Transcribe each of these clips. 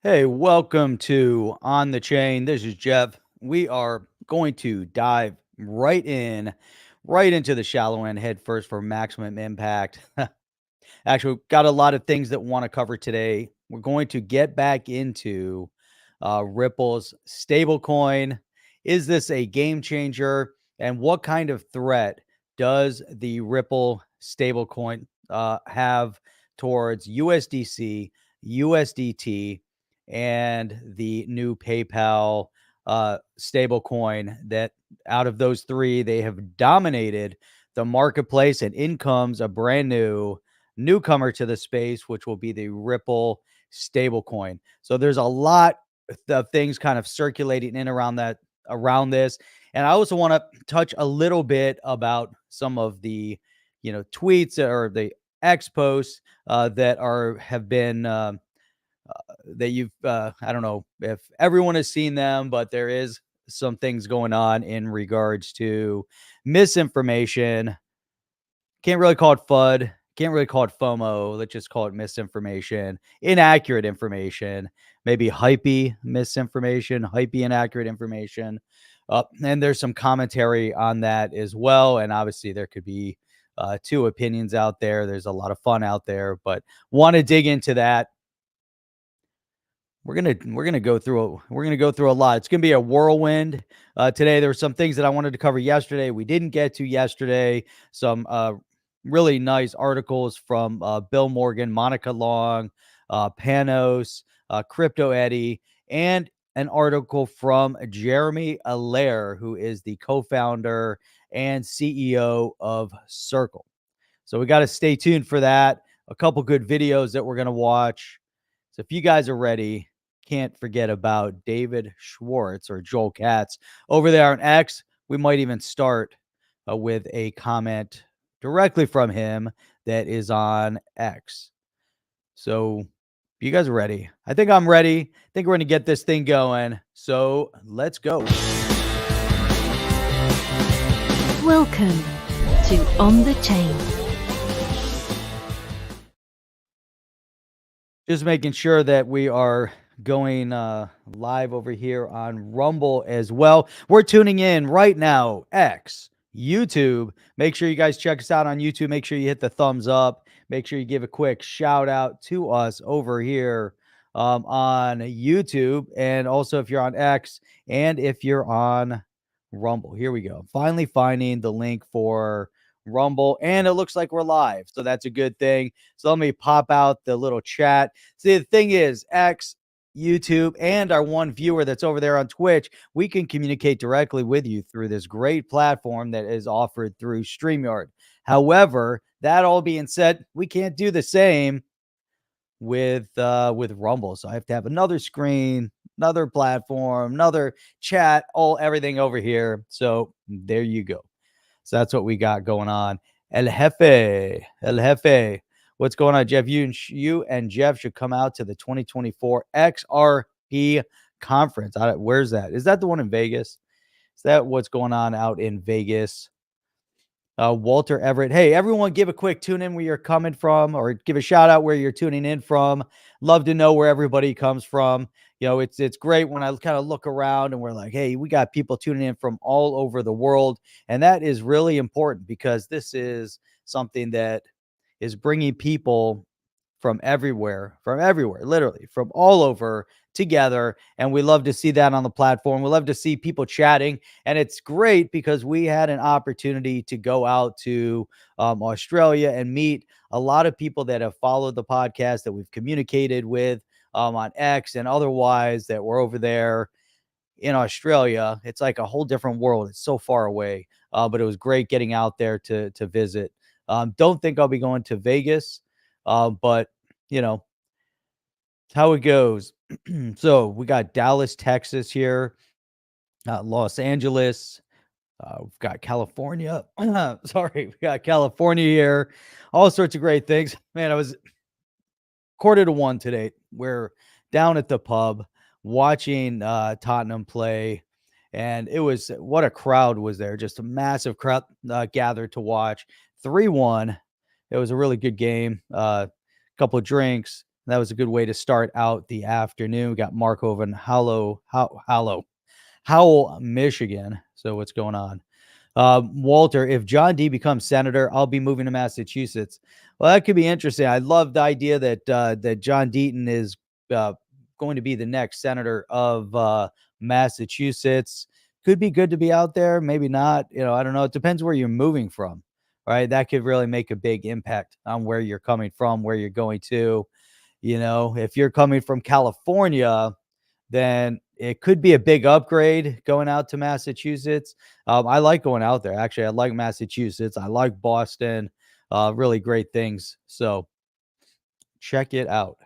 Hey, welcome to On the Chain. This is Jeff. We are going to dive right into the shallow end head first for maximum impact. Actually, we've got a lot of things that we want to cover today. We're going to get back into Ripple's stablecoin. Is this a game changer? And what kind of threat does the Ripple stablecoin have towards USDC, USDT, and the new PayPal stablecoin? That out of those three, they have dominated the marketplace, and in comes a brand new newcomer to the space, which will be the Ripple stablecoin. So there's a lot of things kind of circulating in around this. And I also want to touch a little bit about some of the tweets or the X posts that are have been that you've I don't know if everyone has seen them, but there is some things going on in regards to misinformation. Can't really call it FUD. Can't really call it FOMO. Let's just call it misinformation, inaccurate information, maybe hypey misinformation, hypey inaccurate information. And there's some commentary on that as well. And obviously, there could be two opinions out there. There's a lot of fun out there, but want to dig into that. We're gonna go through a lot. It's gonna be a whirlwind today. There were some things that I wanted to cover yesterday we didn't get to yesterday. Some really nice articles from Bill Morgan, Monica Long, Panos, Crypto Eddie, and an article from Jeremy Allaire, who is the co-founder and CEO of Circle. So we got to stay tuned for that. A couple good videos that we're gonna watch. So if you guys are ready, can't forget about David Schwartz or Joel Katz over there on X. We might even start with a comment directly from him that is on X. So you guys are ready. I think I'm ready. I think we're going to get this thing going. So let's go. Welcome to On the Chain. Just making sure that we are going live over here on Rumble as well. We're tuning in right now, X, YouTube. Make sure you guys check us out on YouTube. Make sure you hit the thumbs up. Make sure you give a quick shout out to us over here on YouTube. And also if you're on X and if you're on Rumble. Here we go. Finally finding the link for Rumble, and it looks like we're live. So that's a good thing. So let me pop out the little chat. See, the thing is, X, YouTube, and our one viewer that's over there on Twitch, we can communicate directly with you through this great platform that is offered through StreamYard. However, that all being said, we can't do the same with Rumble. So I have to have another screen, another platform, another chat, everything over here. So there you go. So that's what we got going on. El Jefe. What's going on, Jeff? You and Jeff should come out to the 2024 XRP conference. Where's that? Is that the one in Vegas? Is that what's going on out in Vegas? Walter Everett. Hey, everyone, give a quick tune in where you're coming from, or give a shout out where you're tuning in from. Love to know where everybody comes from. You know, it's great when I kind of look around and we're like, hey, we got people tuning in from all over the world. And that is really important because this is something that is bringing people from everywhere, literally from all over together. And we love to see that on the platform. We love to see people chatting. And it's great because we had an opportunity to go out to Australia and meet a lot of people that have followed the podcast, that we've communicated with on X and otherwise, that were over there in Australia. It's like a whole different world. It's so far away. But it was great getting out there to visit. Don't think I'll be going to Vegas, but you know, it's how it goes. So we got Dallas, Texas here, Los Angeles. We've got California. Sorry, we got California here. All sorts of great things. Man, I was 1:45 today. We're down at the pub watching Tottenham play, and it was what a crowd was there. Just a massive crowd gathered to watch. 3-1. It was a really good game. Couple of drinks, That was a good way to start out the afternoon. We got Mark over in Howell, Michigan. So what's going on? Walter, if John D becomes senator, I'll be moving to Massachusetts. Well, that could be interesting. I love the idea that that John Deaton is uh, going to be the next senator of Massachusetts. Could be good to be out there, maybe not. I don't know. It depends where you're moving from, right? That could really make a big impact on where you're coming from, where you're going to. If you're coming from California, then it could be a big upgrade going out to Massachusetts. I like going out there. Actually, I like Massachusetts. I like Boston. Really great things. So check it out.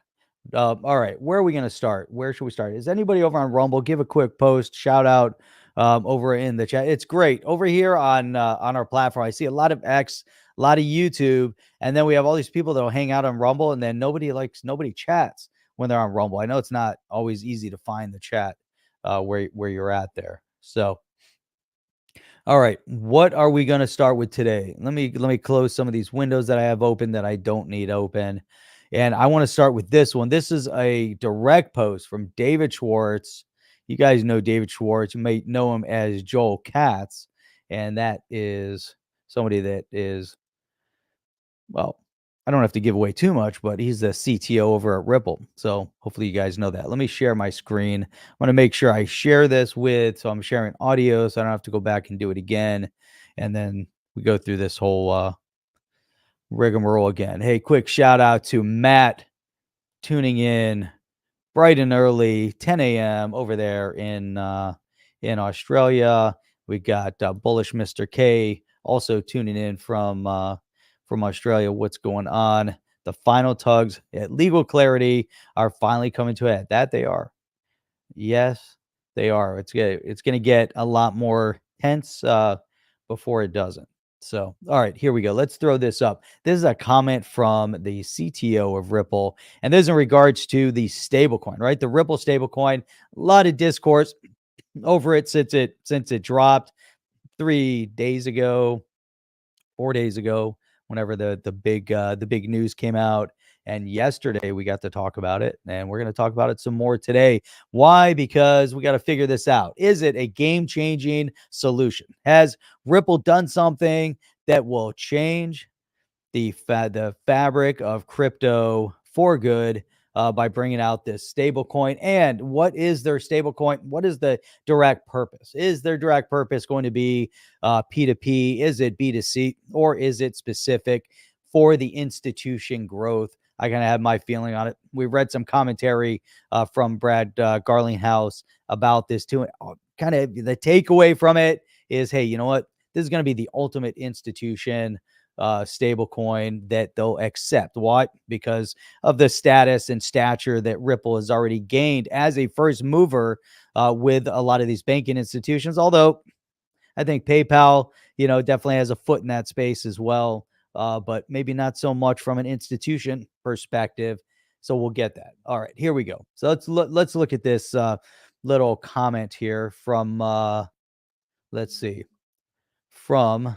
All right, where are we going to start? Where should we start? Is anybody over on Rumble? Give a quick post, shout out over in the chat. It's great over here on our platform. I see a lot of X, a lot of YouTube, and then we have all these people that'll hang out on Rumble, and then nobody chats when they're on Rumble. I know it's not always easy to find the chat where you're at there. So, all right, what are we going to start with today? Let me close some of these windows that I have open that I don't need open. And I want to start with this one. This is a direct post from David Schwartz. You guys know David Schwartz. You may know him as Joel Katz. And that is somebody that is, well, I don't have to give away too much, but he's the CTO over at Ripple. So hopefully you guys know that. Let me share my screen. I want to make sure I share this so I'm sharing audio so I don't have to go back and do it again. And then we go through this whole rigmarole again. Hey, quick shout out to Matt tuning in bright and early, 10 a.m. over there in Australia. We got Bullish Mr. K also tuning in from Australia. What's going on? The final tugs at Legal Clarity are finally coming to a head. That they are. Yes, they are. It's going to get a lot more tense before it doesn't. So, all right, here we go. Let's throw this up. This is a comment from the CTO of Ripple, and this is in regards to the stablecoin, right? The Ripple stablecoin. A lot of discourse over it since it dropped 3 days ago, 4 days ago, whenever the big news came out. And yesterday we got to talk about it, and we're going to talk about it some more today. Why? Because we got to figure this out. Is it a game-changing solution? Has Ripple done something that will change the fabric of crypto for good by bringing out this stable coin? And what is their stable coin? What is the direct purpose? Is their direct purpose going to be P2P? Is it B2C? Or is it specific for the institution growth? I kind of have my feeling on it. We read some commentary from Brad Garlinghouse about this too. Kind of the takeaway from it is, hey, you know what? This is going to be the ultimate institution stable coin that they'll accept. Why? Because of the status and stature that Ripple has already gained as a first mover with a lot of these banking institutions. Although I think PayPal, definitely has a foot in that space as well, but maybe not so much from an institution perspective. So we'll get that. All right, here we go. So let's look at this little comment here from let's see, from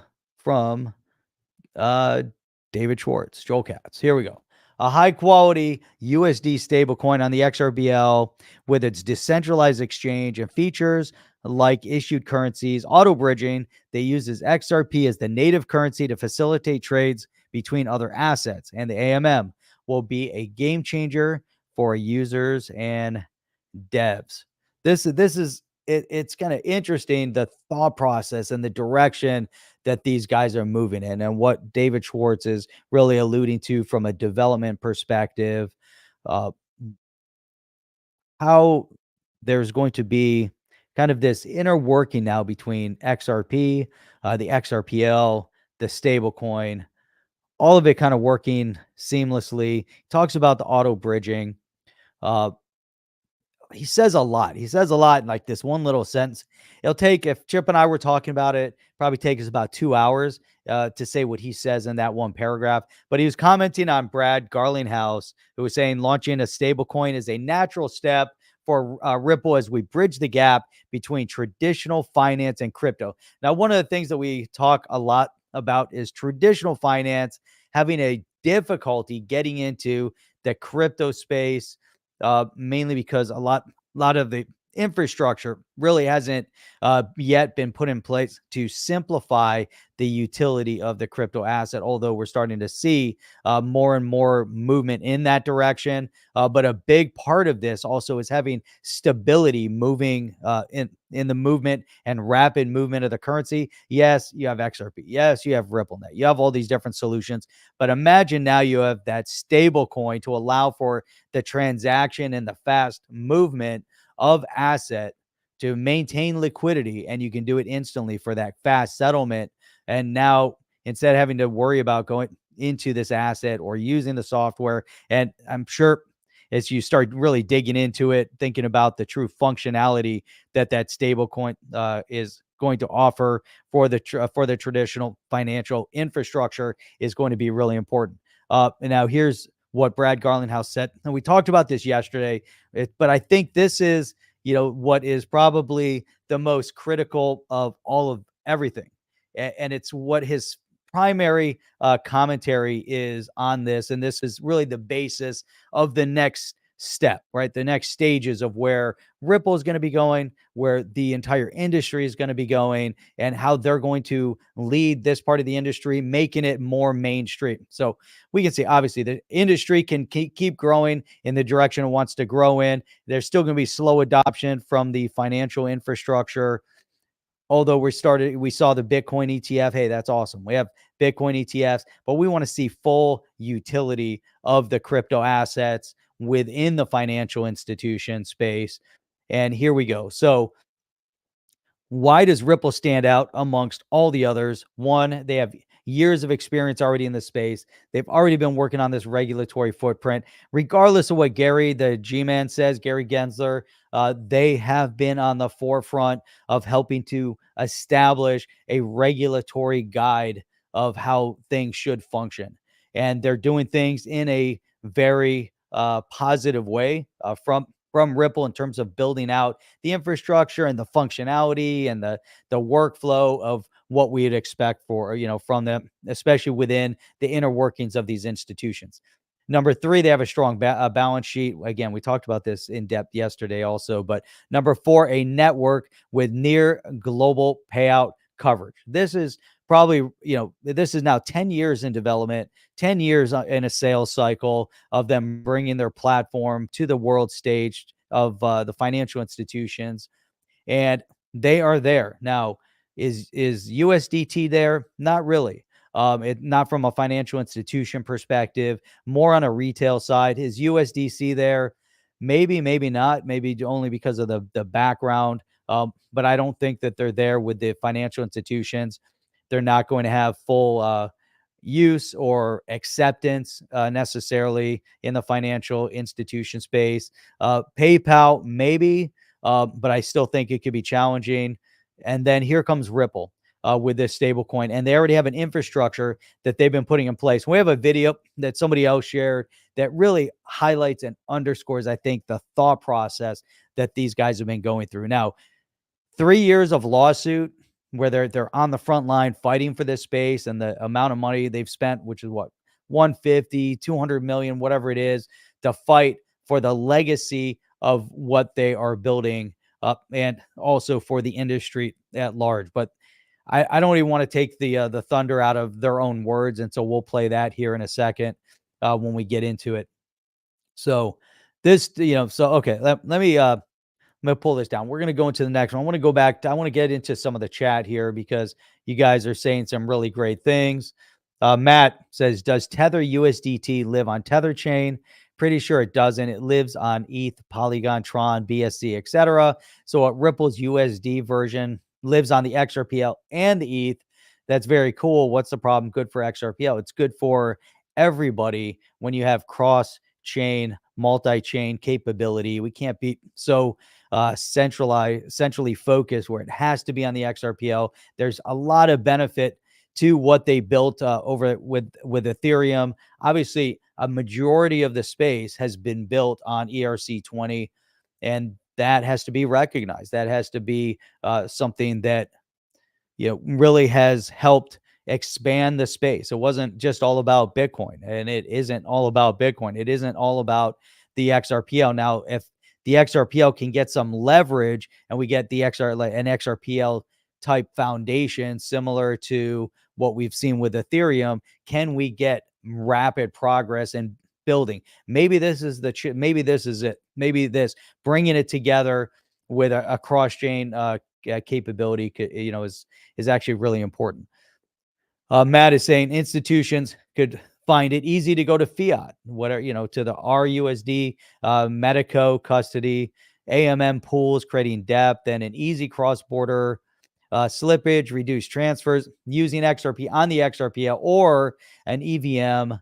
David Schwartz, Joel Katz. Here we go. A high-quality USD stablecoin on the XRBL with its decentralized exchange and features like issued currencies, auto-bridging. They uses XRP as the native currency to facilitate trades between other assets, and the AMM will be a game changer for users and devs. This is it's kind of interesting, the thought process and the direction that these guys are moving in, and what David Schwartz is really alluding to from a development perspective. How there's going to be kind of this inner working now between XRP, the XRPL, the stablecoin, all of it kind of working seamlessly. Talks about the auto bridging. He says a lot. He says a lot in like this one little sentence. It'll take, if Chip and I were talking about it, probably take us about 2 hours to say what he says in that one paragraph. But he was commenting on Brad Garlinghouse, who was saying launching a stable coin is a natural step for Ripple as we bridge the gap between traditional finance and crypto. Now, one of the things that we talk a lot about is traditional finance having a difficulty getting into the crypto space, mainly because a lot of the infrastructure really hasn't yet been put in place to simplify the utility of the crypto asset. Although we're starting to see more and more movement in that direction, but a big part of this also is having stability moving in the movement and rapid movement of the currency. Yes, you have XRP. Yes, you have RippleNet. You have all these different solutions. But imagine now you have that stable coin to allow for the transaction and the fast movement of asset to maintain liquidity, and you can do it instantly for that fast settlement. And now, instead of having to worry about going into this asset or using the software, and I'm sure as you start really digging into it, thinking about the true functionality that stable coin is going to offer for the traditional financial infrastructure is going to be really important. And now here's what Brad Garlinghouse said, and we talked about this yesterday, but I think this is, what is probably the most critical of all of everything, and it's what his primary commentary is on this, and this is really the basis of the next step, right? The next stages of where Ripple is going to be going, where the entire industry is going to be going, and how they're going to lead this part of the industry, making it more mainstream. So we can see, obviously, the industry can keep growing in the direction it wants to grow in. There's still going to be slow adoption from the financial infrastructure. Although we saw the Bitcoin ETF. Hey, that's awesome. We have Bitcoin ETFs, but we want to see full utility of the crypto assets within the financial institution space. And here we go. So why does Ripple stand out amongst all the others? One, they have years of experience already in the space. They've already been working on this regulatory footprint. Regardless of what Gary, the G-Man, says, Gary Gensler, they have been on the forefront of helping to establish a regulatory guide of how things should function. And they're doing things in a very positive way from Ripple in terms of building out the infrastructure and the functionality and the workflow of what we'd expect for, from them, especially within the inner workings of these institutions. Number three, they have a strong balance sheet. Again, we talked about this in depth yesterday also. But number four, a network with near global payout coverage. This is probably, this is now 10 years in development, 10 years in a sales cycle of them bringing their platform to the world stage of the financial institutions. And they are there. Now, is USDT there? Not really. Not from a financial institution perspective, more on a retail side. Is USDC there? Maybe, maybe not. Maybe only because of the background. But I don't think that they're there with the financial institutions. They're not going to have full use or acceptance necessarily in the financial institution space. PayPal, maybe, but I still think it could be challenging. And then here comes Ripple with this stable coin, and they already have an infrastructure that they've been putting in place. We have a video that somebody else shared that really highlights and underscores, I think, the thought process that these guys have been going through. Now, 3 years of lawsuit where they're on the front line fighting for this space, and the amount of money they've spent, which is what, 150, 200 million, whatever it is, to fight for the legacy of what they are building up, and also for the industry at large. But I don't even want to take the thunder out of their own words, and so we'll play that here in a second when we get into it. So this, okay, let me I'm going to pull this down. We're going to go into the next one. I want to go back. I want to get into some of the chat here because you guys are saying some really great things. Matt says, does Tether USDT live on Tether chain? Pretty sure it doesn't. It lives on ETH, Polygon, Tron, BSC, etc. So Ripple's USD version lives on the XRPL and the ETH. That's very cool. What's the problem? Good for XRPL. It's good for everybody when you have cross-chain, multi-chain capability. We can't be so centrally focused where it has to be on the XRPL. There's a lot of benefit to what they built over with Ethereum. Obviously, a majority of the space has been built on ERC20, and that has to be recognized. That has to be something that really has helped expand the space. It wasn't just all about Bitcoin, and it isn't all about Bitcoin. It isn't all about the XRPL. Now, if the XRPL can get some leverage and we get the an XRPL type foundation similar to what we've seen with Ethereum, can we get rapid progress and building? Maybe this is maybe this is it. Maybe this bringing it together with a cross-chain capability, is actually really important. Matt is saying institutions could find it easy to go to fiat, to the RUSD, Medico custody, AMM pools, creating depth, and an easy cross-border slippage, reduced transfers using XRP on the XRPL or an EVM.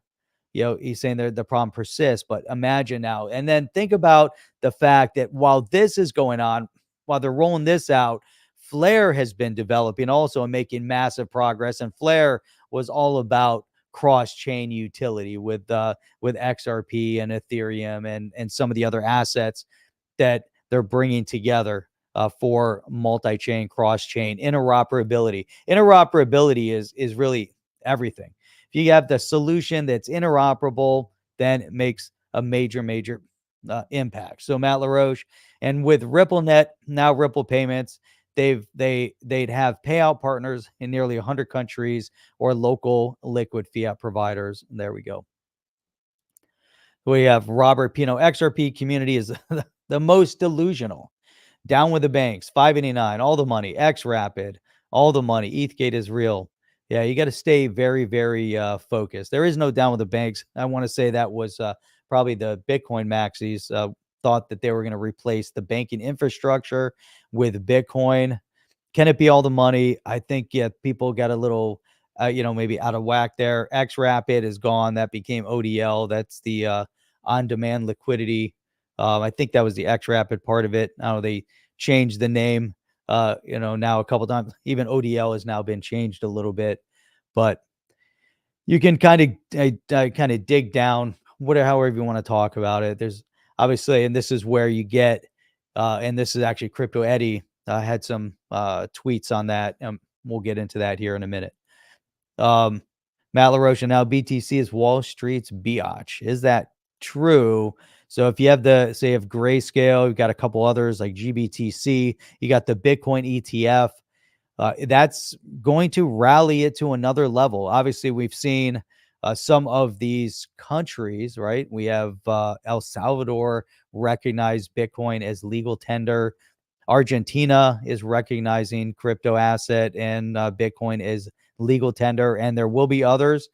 He's saying the problem persists, but imagine now. And then think about the fact that while this is going on, while they're rolling this out, Flare has been developing also and making massive progress. And Flare was all about cross-chain utility with XRP and Ethereum and some of the other assets that they're bringing together for multi-chain, cross-chain interoperability. Interoperability is really everything. If you have the solution that's interoperable, then it makes a major impact. So Matt LaRoche, and with RippleNet, now Ripple Payments, they'd have payout partners in nearly 100 countries or local liquid fiat providers. And there we go. We have Robert Pino. XRP community is the most delusional. Down with the banks. 589, all the money. XRapid, all the money. ETHgate is real. Yeah, you got to stay very, very focused. There is no down with the banks. I want to say that was probably the Bitcoin maxis thought that they were going to replace the banking infrastructure with Bitcoin. Can it be all the money? I think, yeah, people got a little, maybe out of whack there. XRapid is gone. That became ODL. That's the on-demand liquidity. I think that was the XRapid part of it. Now they changed the name. Now a couple times, even ODL has now been changed a little bit, but you can kind of dig down, however you want to talk about it. There's obviously, and this is where you get, and this is actually Crypto Eddie had some tweets on that. We'll get into that here in a minute. Matt LaRoche, now BTC is Wall Street's biatch. Is that true? So if you have Grayscale, you've got a couple others like GBTC, you got the Bitcoin ETF, that's going to rally it to another level. Obviously, we've seen some of these countries, right? We have El Salvador recognize Bitcoin as legal tender. Argentina is recognizing crypto asset and Bitcoin as legal tender, and there will be others.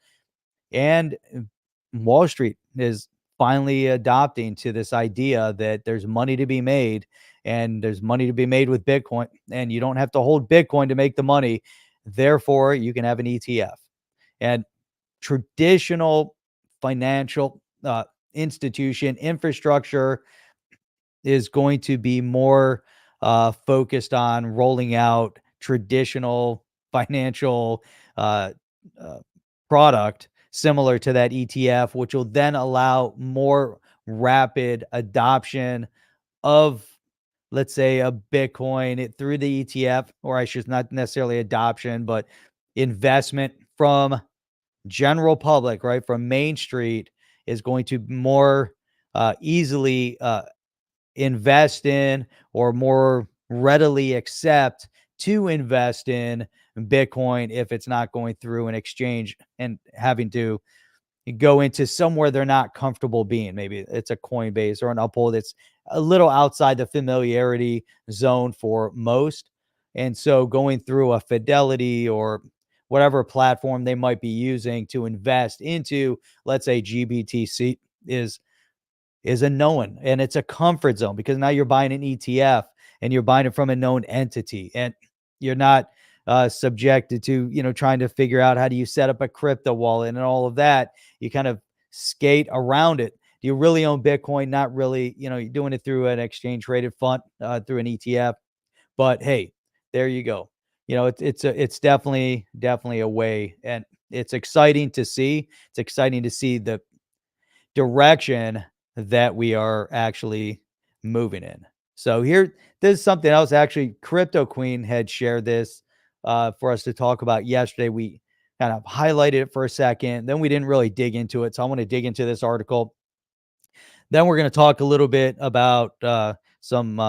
And Wall Street is finally adopting to this idea that there's money to be made, and there's money to be made with Bitcoin, and you don't have to hold Bitcoin to make the money. Therefore, you can have an ETF. And traditional financial institution infrastructure is going to be more focused on rolling out traditional financial product similar to that ETF, which will then allow more rapid adoption of, let's say, a Bitcoin through the ETF, or I should not necessarily adoption, but investment from general public, right? From Main Street is going to more easily invest in, or more readily accept to invest in Bitcoin if it's not going through an exchange and having to go into somewhere they're not comfortable being. Maybe it's a Coinbase or an Uphold. It's a little outside the familiarity zone for most. And so going through a Fidelity or whatever platform they might be using to invest into, let's say GBTC, is a known, and it's a comfort zone, because now you're buying an ETF and you're buying it from a known entity, and you're not subjected to, trying to figure out how do you set up a crypto wallet and all of that. You kind of skate around it. Do you really own Bitcoin? Not really. You're doing it through an exchange traded fund, through an ETF. But hey, there you go. It's definitely a way, and it's exciting to see. It's exciting to see the direction that we are actually moving in. So there's something else. Actually, Crypto Queen had shared this for us to talk about yesterday. kind of highlighted it for a second. Then we didn't really dig into it. So I want to dig into this article. Then we're going to talk a little bit about some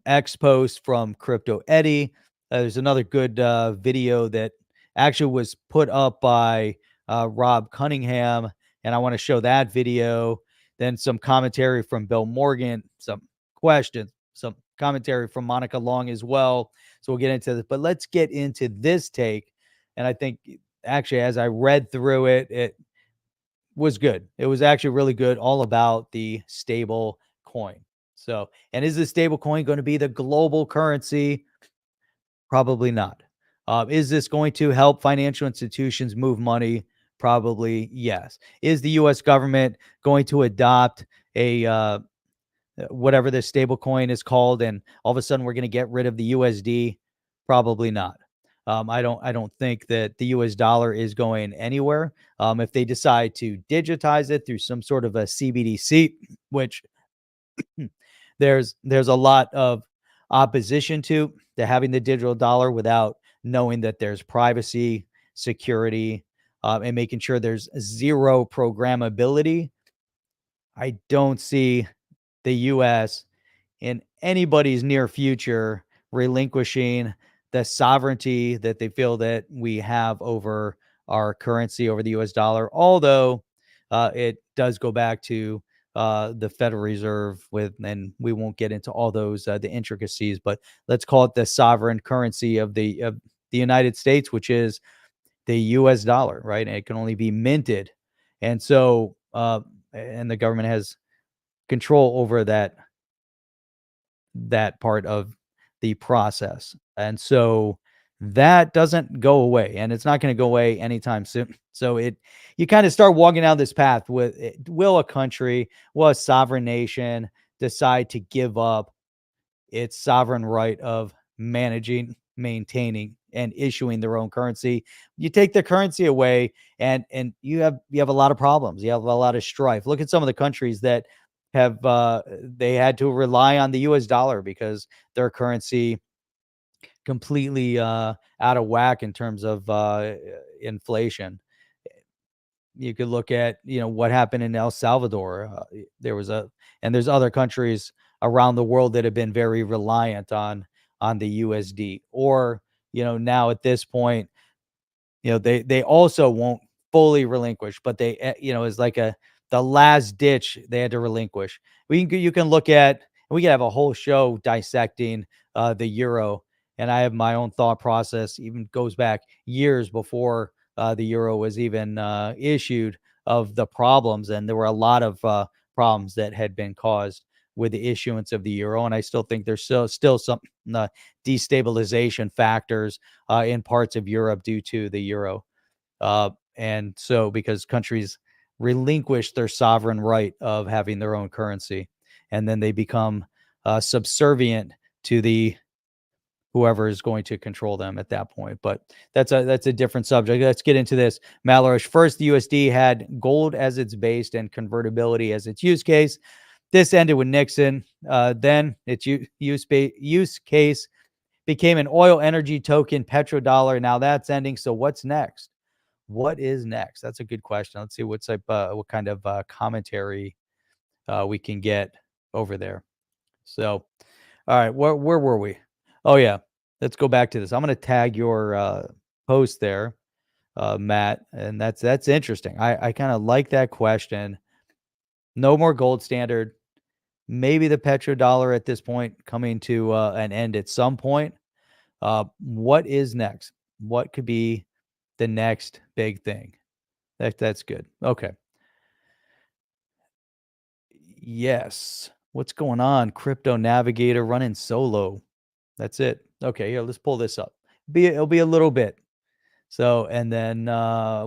X posts from Crypto Eddie. There's another good video that actually was put up by Rob Cunningham, and I want to show that video. Then some commentary from Bill Morgan, some questions, some commentary from Monica Long as well. So we'll get into this, but let's get into this take. And I think actually, as I read through it, it was good. It was actually really good, all about the stable coin. So, and is the stable coin going to be the global currency? Probably not. Is this going to help financial institutions move money? Probably yes. Is the U.S. government going to adopt a whatever this stable coin is called, and all of a sudden we're going to get rid of the USD? Probably not. I don't think that the US dollar is going anywhere. If they decide to digitize it through some sort of a CBDC, which there's a lot of opposition to having the digital dollar without knowing that there's privacy, security, and making sure there's zero programmability. I don't see the US in anybody's near future relinquishing the sovereignty that they feel that we have over our currency, over the US dollar, although it does go back to the Federal Reserve with, and we won't get into all those the intricacies, but let's call it the sovereign currency of the United States, which is the US dollar, right? And it can only be minted. And so and the government has control over that part of the process. And so that doesn't go away, and it's not going to go away anytime soon. So you kind of start walking down this path with will a country, will a sovereign nation decide to give up its sovereign right of managing, maintaining, and issuing their own currency? You take the currency away, and you have a lot of problems. You have a lot of strife. Look at some of the countries that have they had to rely on the US dollar because their currency completely out of whack in terms of inflation. You could look at, what happened in El Salvador. There was and there's other countries around the world that have been very reliant on the USD. Or, now at this point, they also won't fully relinquish, but they, is like the last ditch they had to relinquish. You can look at, we can have a whole show dissecting the euro, and I have my own thought process, even goes back years before the euro was even issued, of the problems. And there were a lot of problems that had been caused with the issuance of the euro. And I still think there's still some destabilization factors in parts of Europe due to the euro. And so because countries relinquish their sovereign right of having their own currency, and then they become subservient to the whoever is going to control them at that point. But that's a different subject. Let's get into this. Malarish, first, the USD had gold as its base and convertibility as its use case. This ended with Nixon. Then its use case became an oil energy token, petrodollar. Now that's ending. So what's next? What is next? That's a good question. Let's see what kind of commentary we can get over there. So, all right, where were we? Oh yeah, let's go back to this. I'm going to tag your post there, Matt, and that's interesting. I kind of like that question. No more gold standard. Maybe the petrodollar at this point coming to an end at some point. What is next? What could be the next big thing? That's good. Okay. Yes. What's going on? Crypto Navigator running solo. That's it. Okay, here, let's pull this up. It'll be a little bit. So, and then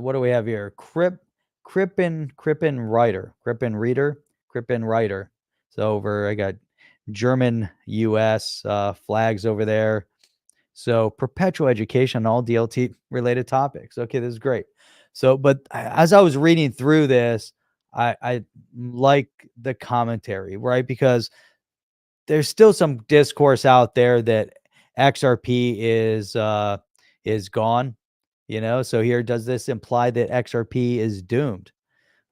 what do we have here? Crippen Reader. So I got German US flags over there. So perpetual education on all DLT related topics. Okay, this is great. So, but as I was reading through this, I like the commentary, right? Because there's still some discourse out there that XRP is gone. So here, does this imply that XRP is doomed?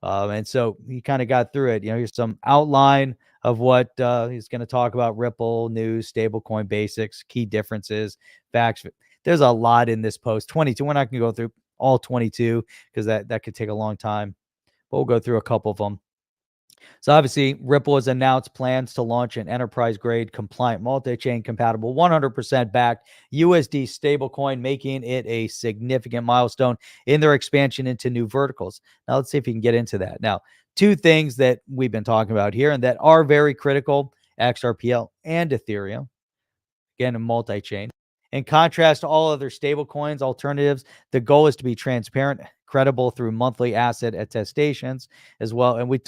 And so he kind of got through it. Here's some outline of what he's going to talk about: Ripple, news, stablecoin basics, key differences, facts. There's a lot in this post. 22. We're not going to go through all 22 because that could take a long time, but we'll go through a couple of them. So obviously, Ripple has announced plans to launch an enterprise-grade, compliant, multi-chain compatible, 100% backed USD stablecoin, making it a significant milestone in their expansion into new verticals. Now, let's see if we can get into that. Now, two things that we've been talking about here and that are very critical: XRPL and Ethereum. Again, a multi-chain. In contrast to all other stablecoins alternatives, the goal is to be transparent, credible through monthly asset attestations as well. And we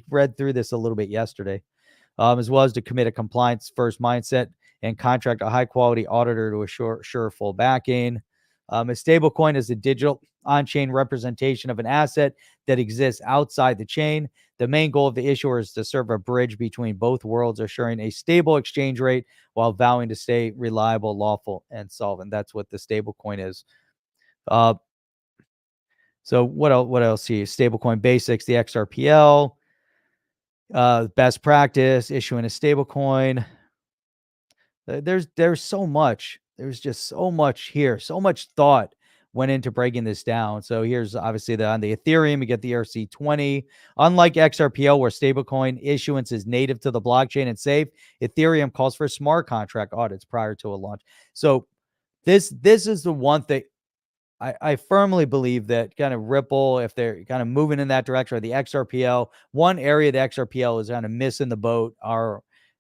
read through this a little bit yesterday, as well as to commit a compliance first mindset and contract a high quality auditor to assure full backing. A stablecoin is a digital on-chain representation of an asset that exists outside the chain. The main goal of the issuer is to serve a bridge between both worlds, assuring a stable exchange rate while vowing to stay reliable, lawful, and solvent. That's what the stablecoin is. So what else? What else here? Stablecoin basics, the XRPL, best practice, issuing a stablecoin. There's so much. There's just so much here. So much thought went into breaking this down. So here's obviously on the Ethereum, you get the ERC20. Unlike XRPL, where stablecoin issuance is native to the blockchain and safe, Ethereum calls for smart contract audits prior to a launch. So this is the one thing I firmly believe that kind of Ripple, if they're kind of moving in that direction, or the XRPL, one area the XRPL is kind of missing the boat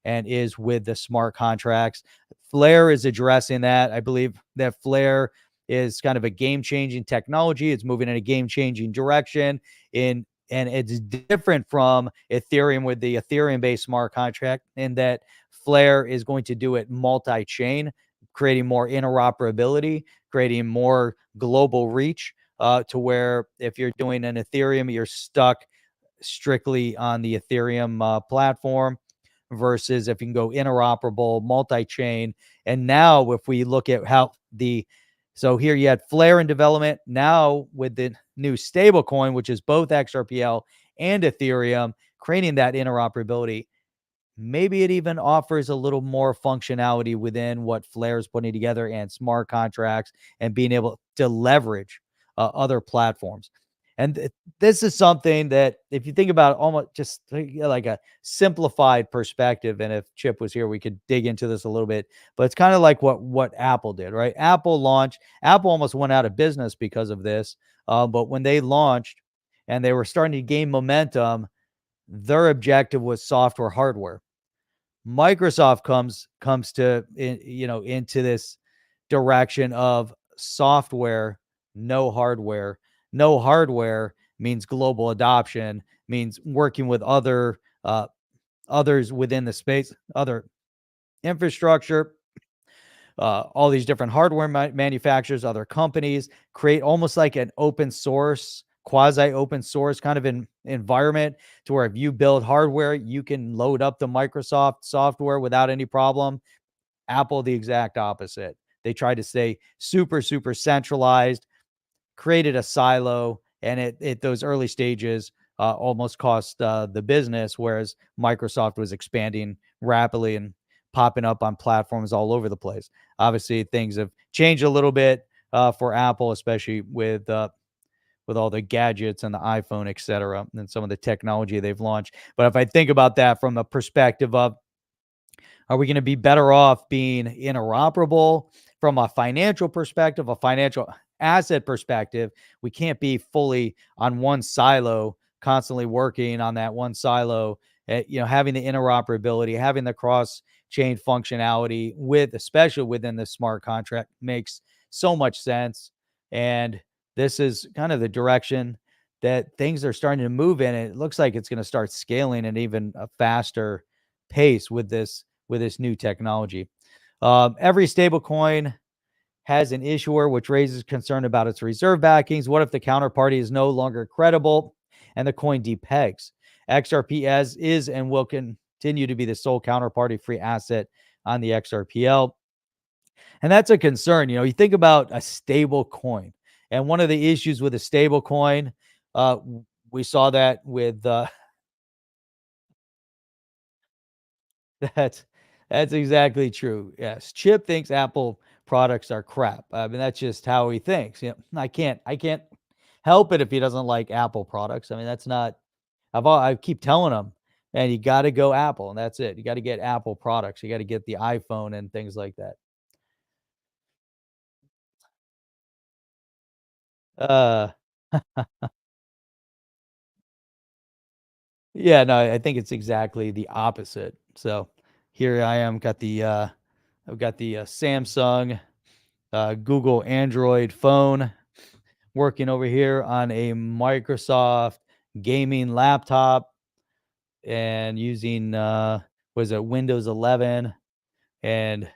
is with the smart contracts. Flare is addressing that. I believe that Flare is kind of a game-changing technology. It's moving in a game-changing direction and it's different from Ethereum with the Ethereum-based smart contract in that Flare is going to do it multi-chain, creating more interoperability, creating more global reach, to where if you're doing an Ethereum, you're stuck strictly on the Ethereum platform, versus if you can go interoperable, multi-chain. And now if we look at so here you had Flare in development. Now with the new stablecoin, which is both XRPL and Ethereum, creating that interoperability, maybe it even offers a little more functionality within what Flare is putting together and smart contracts and being able to leverage other platforms. And this is something that, if you think about almost just like a simplified perspective, and if Chip was here, we could dig into this a little bit, but it's kind of like what Apple did, right? Apple almost went out of business because of this. But when they launched and they were starting to gain momentum, their objective was software, hardware. Microsoft comes to into this direction of software, no hardware. No hardware means global adoption, means working with others within the space, other infrastructure, all these different hardware manufacturers, other companies, create almost like an open source, quasi open source kind of environment, to where if you build hardware, you can load up the Microsoft software without any problem. Apple, the exact opposite. They tried to stay super, super centralized, created a silo, and at those early stages almost cost the business, whereas Microsoft was expanding rapidly and popping up on platforms all over the place. Obviously, things have changed a little bit for Apple, especially with all the gadgets and the iPhone, etc., and some of the technology they've launched. But if I think about that from a perspective of, are we going to be better off being interoperable from a financial perspective, a financial asset perspective? We can't be fully on one silo, constantly working on that one silo. Having the interoperability, having the cross-chain functionality especially within the smart contract, makes so much sense. And this is kind of the direction that things are starting to move in. And it looks like it's going to start scaling at even a faster pace with this new technology. Every stablecoin has an issuer, which raises concern about its reserve backings. What if the counterparty is no longer credible and the coin depegs? XRP is and will continue to be the sole counterparty-free asset on the XRPL. And that's a concern. You think about a stable coin. And one of the issues with a stable coin, we saw that with that's that's exactly true. Yes, Chip thinks Apple products are crap. I mean, that's just how he thinks. I can't help it if he doesn't like Apple products. I mean, that's not. I keep telling him, man, you got to go Apple, and that's it. You got to get Apple products. You got to get the iPhone and things like that. Uh, yeah, no, I think it's exactly the opposite. So here I am, I've got the Samsung, Google Android phone working over here on a Microsoft gaming laptop and using was it Windows 11 and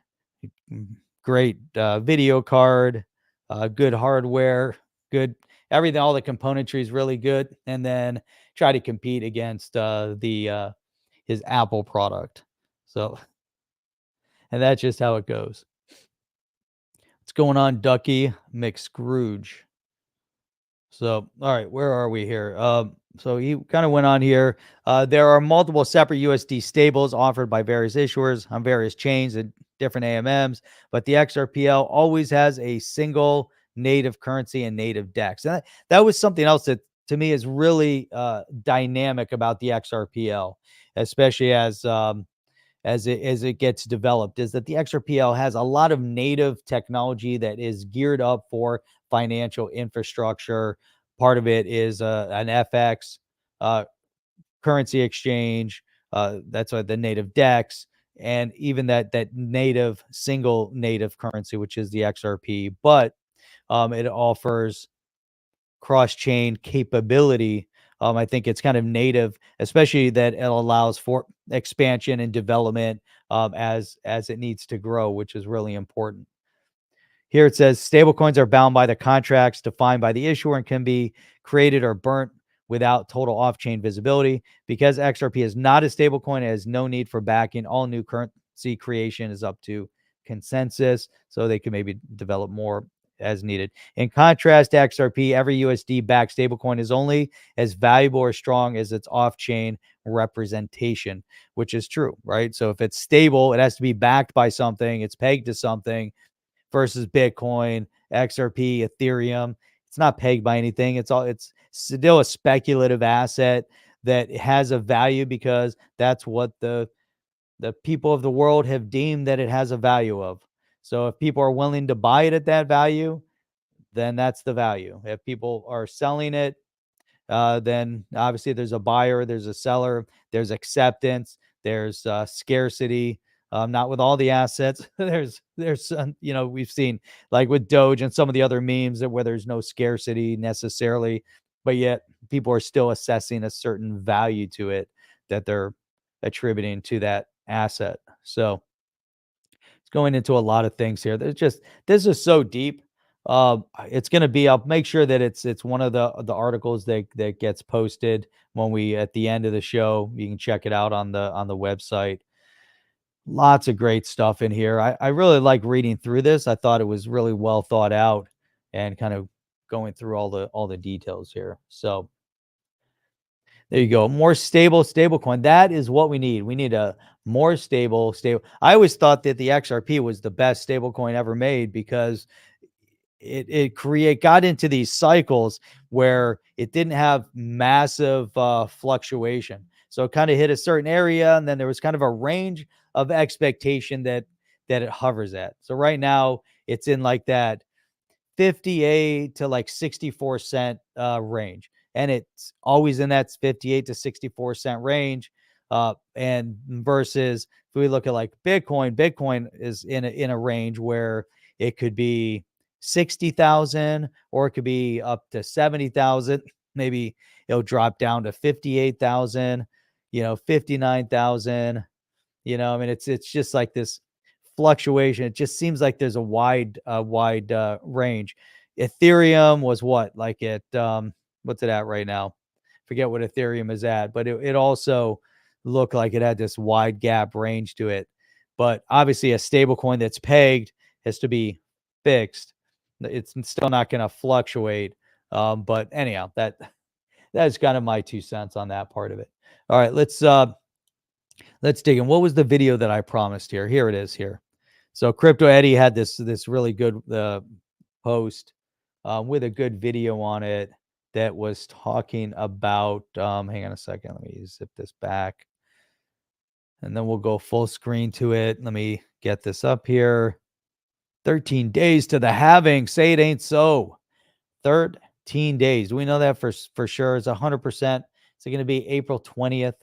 mm, great video card, good hardware, good everything. All the componentry is really good, and then try to compete against the his Apple product. So, and that's just how it goes. What's going on, Ducky McScrooge? So, all right, where are we here? So he kind of went on here. There are multiple separate USD stables offered by various issuers on various chains and different AMMs, but the XRPL always has a single native currency and native DEX. And that was something else that to me is really dynamic about the XRPL, especially as it gets developed, is that the XRPL has a lot of native technology that is geared up for financial infrastructure. Part of it is an FX uh, currency exchange. That's why the native DEX, and even that native single native currency, which is the XRP. But it offers cross-chain capability. I think it's kind of native, especially that it allows for expansion and development as it needs to grow, which is really important. Here it says stablecoins are bound by the contracts defined by the issuer and can be created or burnt without total off-chain visibility. Because XRP is not a stablecoin, it has no need for backing. All new currency creation is up to consensus, so they can maybe develop more as needed. In contrast to XRP, every USD-backed stablecoin is only as valuable or strong as its off-chain representation, which is true, right? So if it's stable, it has to be backed by something, it's pegged to something versus Bitcoin, XRP, Ethereum. It's not pegged by anything. It's still a speculative asset that has a value because that's what the people of the world have deemed that it has a value of. So if people are willing to buy it at that value, then that's the value. If people are selling it, then obviously there's a buyer, there's a seller, there's acceptance, there's scarcity. Not with all the assets. there's some, we've seen like with Doge and some of the other memes that where there's no scarcity necessarily, but yet people are still assessing a certain value to it that they're attributing to that asset. So it's going into a lot of things here. This is so deep. It's going to be. I'll make sure that it's one of the articles that gets posted when we at the end of the show. You can check it out on the website. Lots of great stuff in here. I really like reading through this. I thought it was really well thought out and kind of going through all the details here. So there you go. More stable coin. That is what we need. We need a more stable. I always thought that the XRP was the best stable coin ever made because it got into these cycles where it didn't have massive fluctuation. So it kind of hit a certain area, and then there was kind of a range of expectation that it hovers at. So right now it's in like that 58 to like 64 cent range. And it's always in that 58 to 64 cent range. And versus if we look at like Bitcoin is in a range where it could be 60,000 or it could be up to 70,000. Maybe it'll drop down to 58,000, 59,000. I mean, it's just like this fluctuation. It just seems like there's a wide range. Ethereum was what, like at what's it at right now? Forget what Ethereum is at, but it also looked like it had this wide gap range to it. But obviously, a stable coin that's pegged has to be fixed. it's still not going to fluctuate. But anyhow, that's kind of my 2 cents on that part of it. All right, let's dig in. What was the video that I promised here? Here it is here. So Crypto Eddie had this really good post with a good video on it that was talking about hang on a second, let me zip this back and then we'll go full screen to it. Let me get this up here. 13 days to the halving. Say it ain't so. 13 days. Do we know that for sure? It's 100%. It's going to be April 20th.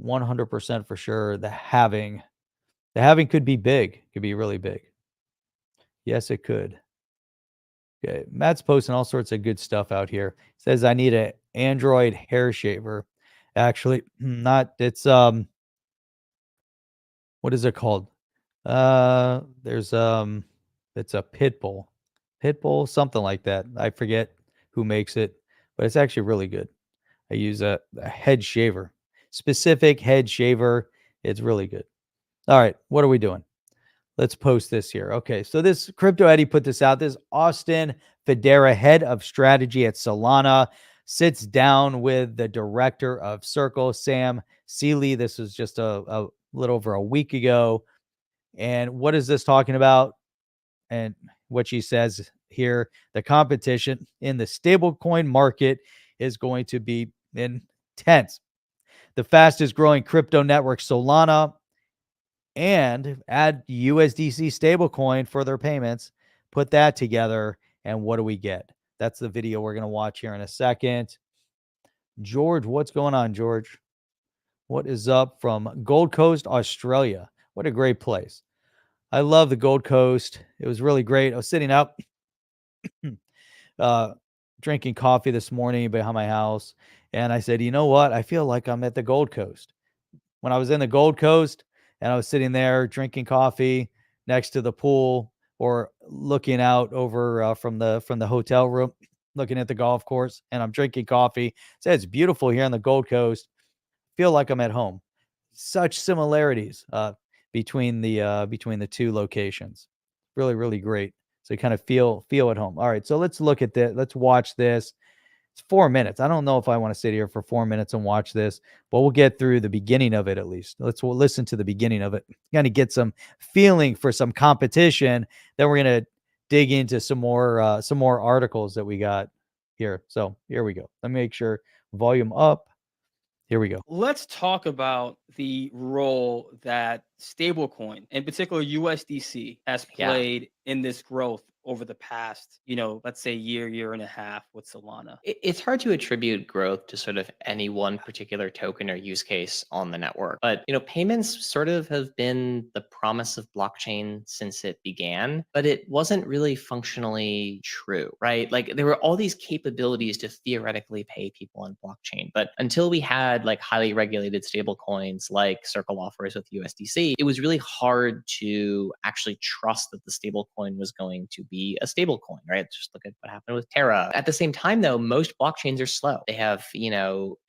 100% for sure. The halving could be big. Could be really big. Yes, it could. Okay, Matt's posting all sorts of good stuff out here. Says I need an Android hair shaver. Actually, not. It's what is it called? There's it's a Pitbull, something like that. I forget who makes it, but it's actually really good. I use a head shaver, specific head shaver. It's really good. All right, what are we doing? Let's post this here. Okay, so this Crypto Eddie put this out. This Austin Federa, head of strategy at Solana, sits down with the director of Circle, Sam Seeley. This was just a little over a week ago. And what is this talking about? And what she says here, the competition in the stablecoin market is going to be intense. The fastest growing crypto network, Solana, and add USDC stablecoin for their payments. Put that together, and what do we get? That's the video we're going to watch here in a second. George, what's going on, George? What is up from Gold Coast, Australia? What a great place. I love the Gold Coast. It was really great. I was sitting out drinking coffee this morning behind my house, and I said, you know what? I feel like I'm at the Gold Coast. When I was in the Gold Coast and I was sitting there drinking coffee next to the pool or looking out over from the hotel room, looking at the golf course, and I'm drinking coffee. So it's beautiful here on the Gold Coast. Feel like I'm at home. Such similarities between the two locations. Really, really great. So you kind of feel at home. All right, so let's look at this. Let's watch this. It's 4 minutes. I don't know if I want to sit here for 4 minutes and watch this, but we'll get through the beginning of it at least. We'll listen to the beginning of it. Kind of get some feeling for some competition. Then we're gonna dig into some more articles that we got here. So here we go. Let me make sure volume up. Here we go. Let's talk about the role that stablecoin, in particular USDC, has played in this growth over the past, let's say year and a half with Solana. It's hard to attribute growth to sort of any one particular token or use case on the network. But, payments sort of have been the promise of blockchain since it began, but it wasn't really functionally true, right? Like there were all these capabilities to theoretically pay people on blockchain. But until we had like highly regulated stable coins like Circle offers with USDC, it was really hard to actually trust that the stable coin was going to be a stable coin, right? Just look at what happened with Terra. At the same time, though, most blockchains are slow. They have,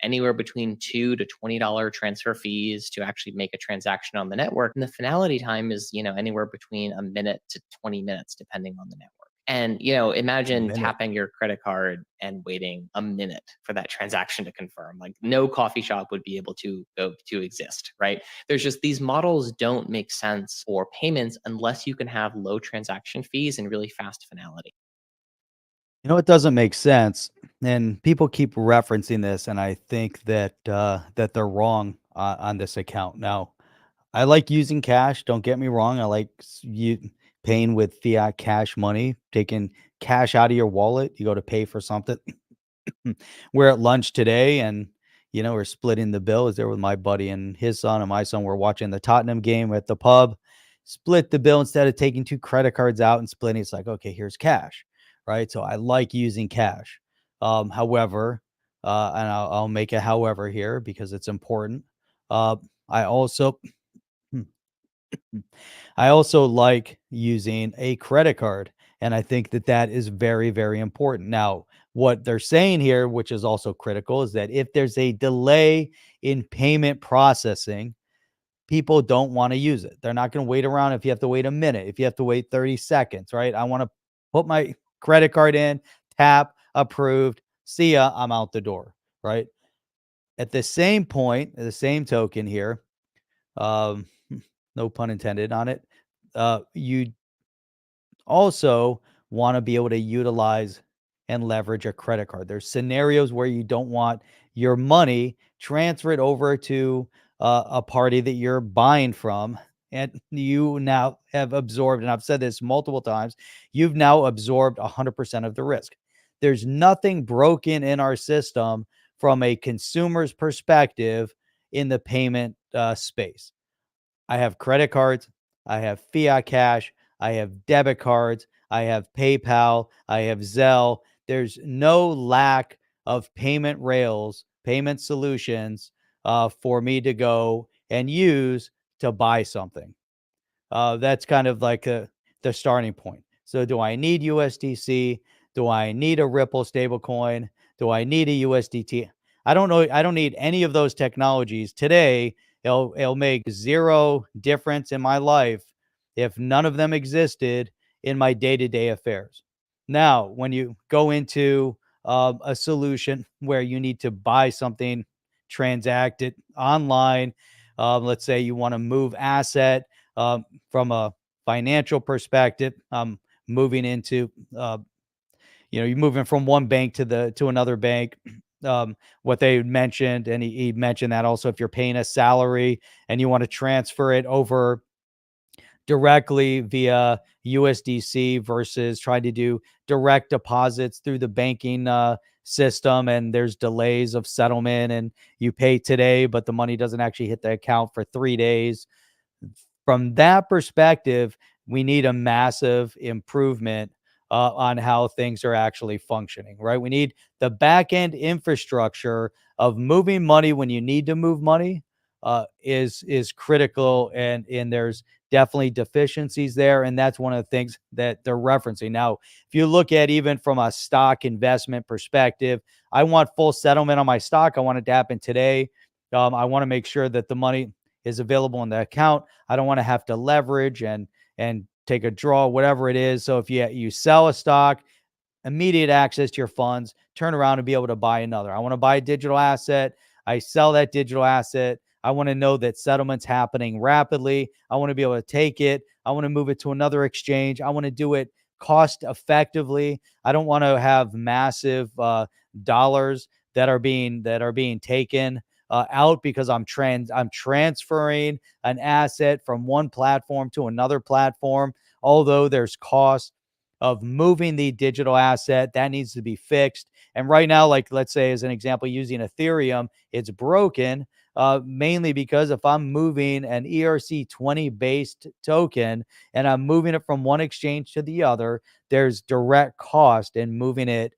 anywhere between $2 to $20 transfer fees to actually make a transaction on the network. And the finality time is, anywhere between a minute to 20 minutes, depending on the network. And, imagine tapping your credit card and waiting a minute for that transaction to confirm. Like no coffee shop would be able to exist, right? There's just these models don't make sense for payments unless you can have low transaction fees and really fast finality. It doesn't make sense, and people keep referencing this, and I think that that they're wrong on this account. Now, I like using cash. Don't get me wrong. I like you paying with fiat cash money, taking cash out of your wallet. You go to pay for something. We're at lunch today, and we're splitting the bill. I was there with my buddy and his son and my son. We're watching the Tottenham game at the pub. Split the bill instead of taking two credit cards out and splitting. It's like, okay, here's cash, right? So I like using cash. However, and I'll make a however here because it's important. I also like using a credit card, and I think that that is very, very important. Now, what they're saying here, which is also critical, is that if there's a delay in payment processing, people don't want to use it. They're not going to wait around if you have to wait a minute, if you have to wait 30 seconds, right? I want to put my credit card in, tap, approved, see ya, I'm out the door, right? At the same point, the same token here, um, no pun intended on it, you also want to be able to utilize and leverage a credit card. There's scenarios where you don't want your money transferred over to a party that you're buying from. And you now have absorbed, and I've said this multiple times, you've now absorbed 100% of the risk. There's nothing broken in our system from a consumer's perspective in the payment space. I have credit cards, I have fiat cash, I have debit cards, I have PayPal, I have Zelle. There's no lack of payment rails, payment solutions for me to go and use to buy something. That's kind of like the starting point. So, do I need USDC? Do I need a Ripple stablecoin? Do I need a USDT? I don't know. I don't need any of those technologies today. It'll make zero difference in my life if none of them existed in my day-to-day affairs. Now, when you go into a solution where you need to buy something, transact it online, let's say you want to move asset from a financial perspective, moving into, you're moving from one bank to another bank. What they mentioned, and he mentioned that also if you're paying a salary and you want to transfer it over directly via USDC versus trying to do direct deposits through the banking system, and there's delays of settlement, and you pay today, but the money doesn't actually hit the account for 3 days. From that perspective, we need a massive improvement on how things are actually functioning, right? We need the back end infrastructure of moving money when you need to move money is critical, and there's definitely deficiencies there, and that's one of the things that they're referencing. Now, if you look at even from a stock investment perspective, I want full settlement on my stock. I want it to happen today. I want to make sure that the money is available in the account. I don't want to have to leverage and take a draw, whatever it is. So if you sell a stock, immediate access to your funds, turn around and be able to buy another. I want to buy a digital asset. I sell that digital asset. I want to know that settlement's happening rapidly. I want to be able to take it. I want to move it to another exchange. I want to do it cost effectively. I don't want to have massive dollars that are being taken out because I'm transferring an asset from one platform to another platform. Although there's cost of moving the digital asset, that needs to be fixed. And right now, like let's say as an example, using Ethereum, it's broken mainly because if I'm moving an ERC20 based token and I'm moving it from one exchange to the other, there's direct cost in moving it.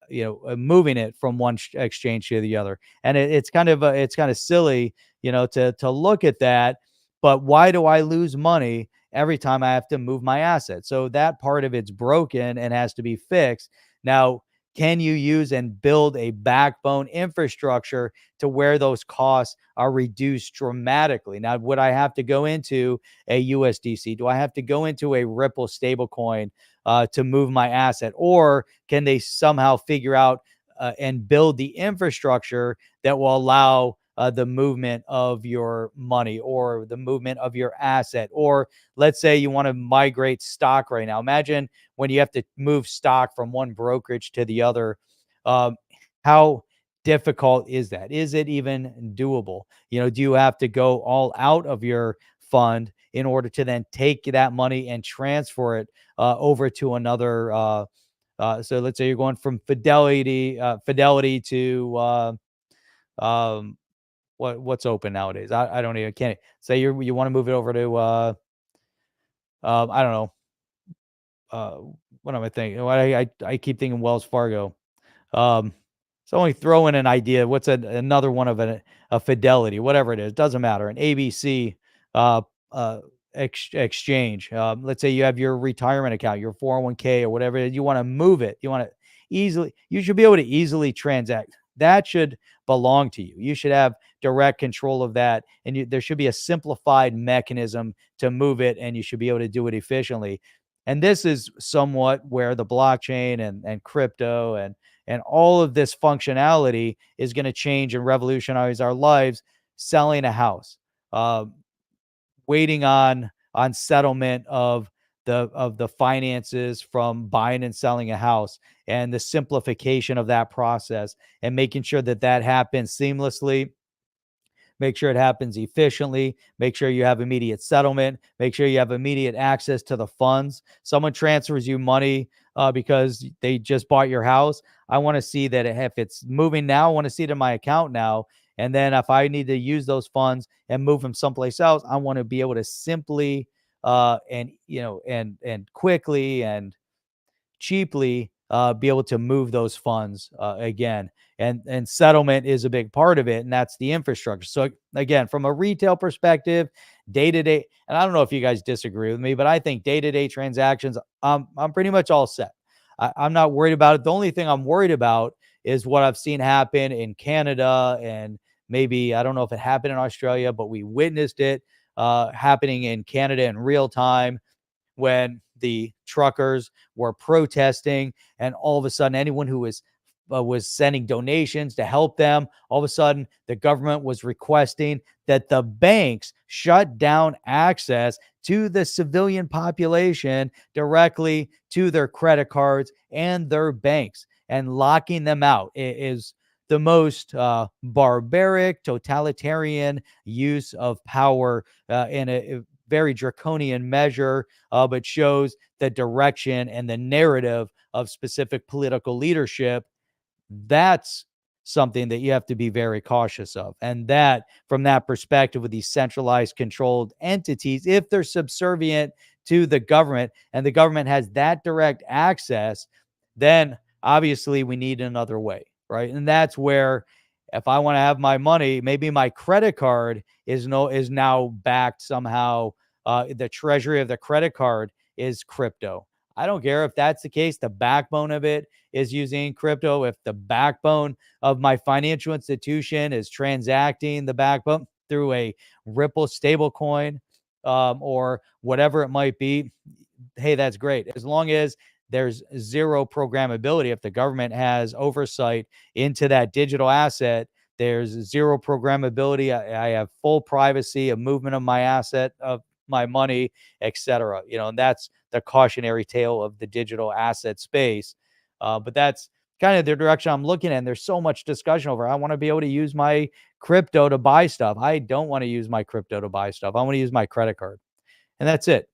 Moving it from one exchange to the other, and it's kind of silly, to look at that. But why do I lose money every time I have to move my asset? So that part of it's broken and has to be fixed. Now, can you use and build a backbone infrastructure to where those costs are reduced dramatically? Now, would I have to go into a USDC? Do I have to go into a Ripple stablecoin to move my asset? Or can they somehow figure out and build the infrastructure that will allow the movement of your money or the movement of your asset? Or let's say you want to migrate stock right now. Imagine when you have to move stock from one brokerage to the other. How difficult is that? Is it even doable? Do you have to go all out of your fund in order to then take that money and transfer it over to another? So let's say you're going from Fidelity to what's open nowadays. I don't even can't say you want to move it over to I don't know. What am I thinking? I keep thinking Wells Fargo. So only throw in an idea. What's another one of a Fidelity, whatever it is, doesn't matter. An ABC exchange. Let's say you have your retirement account, your 401k or whatever it is, you want to move it. You should be able to easily transact. That should belong to you. You should have direct control of that. And there should be a simplified mechanism to move it, and you should be able to do it efficiently. And this is somewhat where the blockchain and crypto and all of this functionality is going to change and revolutionize our lives. Selling a house, uh, waiting on settlement of the finances from buying and selling a house, and the simplification of that process, and making sure that that happens seamlessly. Make sure it happens efficiently. Make sure you have immediate settlement. Make sure you have immediate access to the funds. Someone transfers you money because they just bought your house. I want to see that if it's moving now, I want to see it in my account now. And then if I need to use those funds and move them someplace else, I want to be able to simply and quickly and cheaply be able to move those funds again. And settlement is a big part of it, and that's the infrastructure. So again, from a retail perspective, day to day, and I don't know if you guys disagree with me, but I think day to day transactions, I'm pretty much all set. I'm not worried about it. The only thing I'm worried about is what I've seen happen in Canada, and maybe I don't know if it happened in Australia, but we witnessed it happening in Canada in real time, when the truckers were protesting, and all of a sudden anyone who was sending donations to help them, all of a sudden the government was requesting that the banks shut down access to the civilian population directly to their credit cards and their banks, and locking them out. It is the most barbaric, totalitarian use of power in a very draconian measure, but shows the direction and the narrative of specific political leadership. That's something that you have to be very cautious of. And that, from that perspective, with these centralized controlled entities, if they're subservient to the government and the government has that direct access, then obviously we need another way, right? And that's where, if I want to have my money, maybe my credit card is now backed somehow. The treasury of the credit card is crypto. I don't care if that's the case. The backbone of it is using crypto. If the backbone of my financial institution is transacting the backbone through a Ripple stablecoin, or whatever it might be, hey, that's great. As long as there's zero programmability, if the government has oversight into that digital asset, there's zero programmability. I have full privacy of movement of my asset, of my money, etc. And that's the cautionary tale of the digital asset space. But that's kind of the direction I'm looking at. And there's so much discussion over, I want to be able to use my crypto to buy stuff. I don't want to use my crypto to buy stuff. I want to use my credit card. And that's it.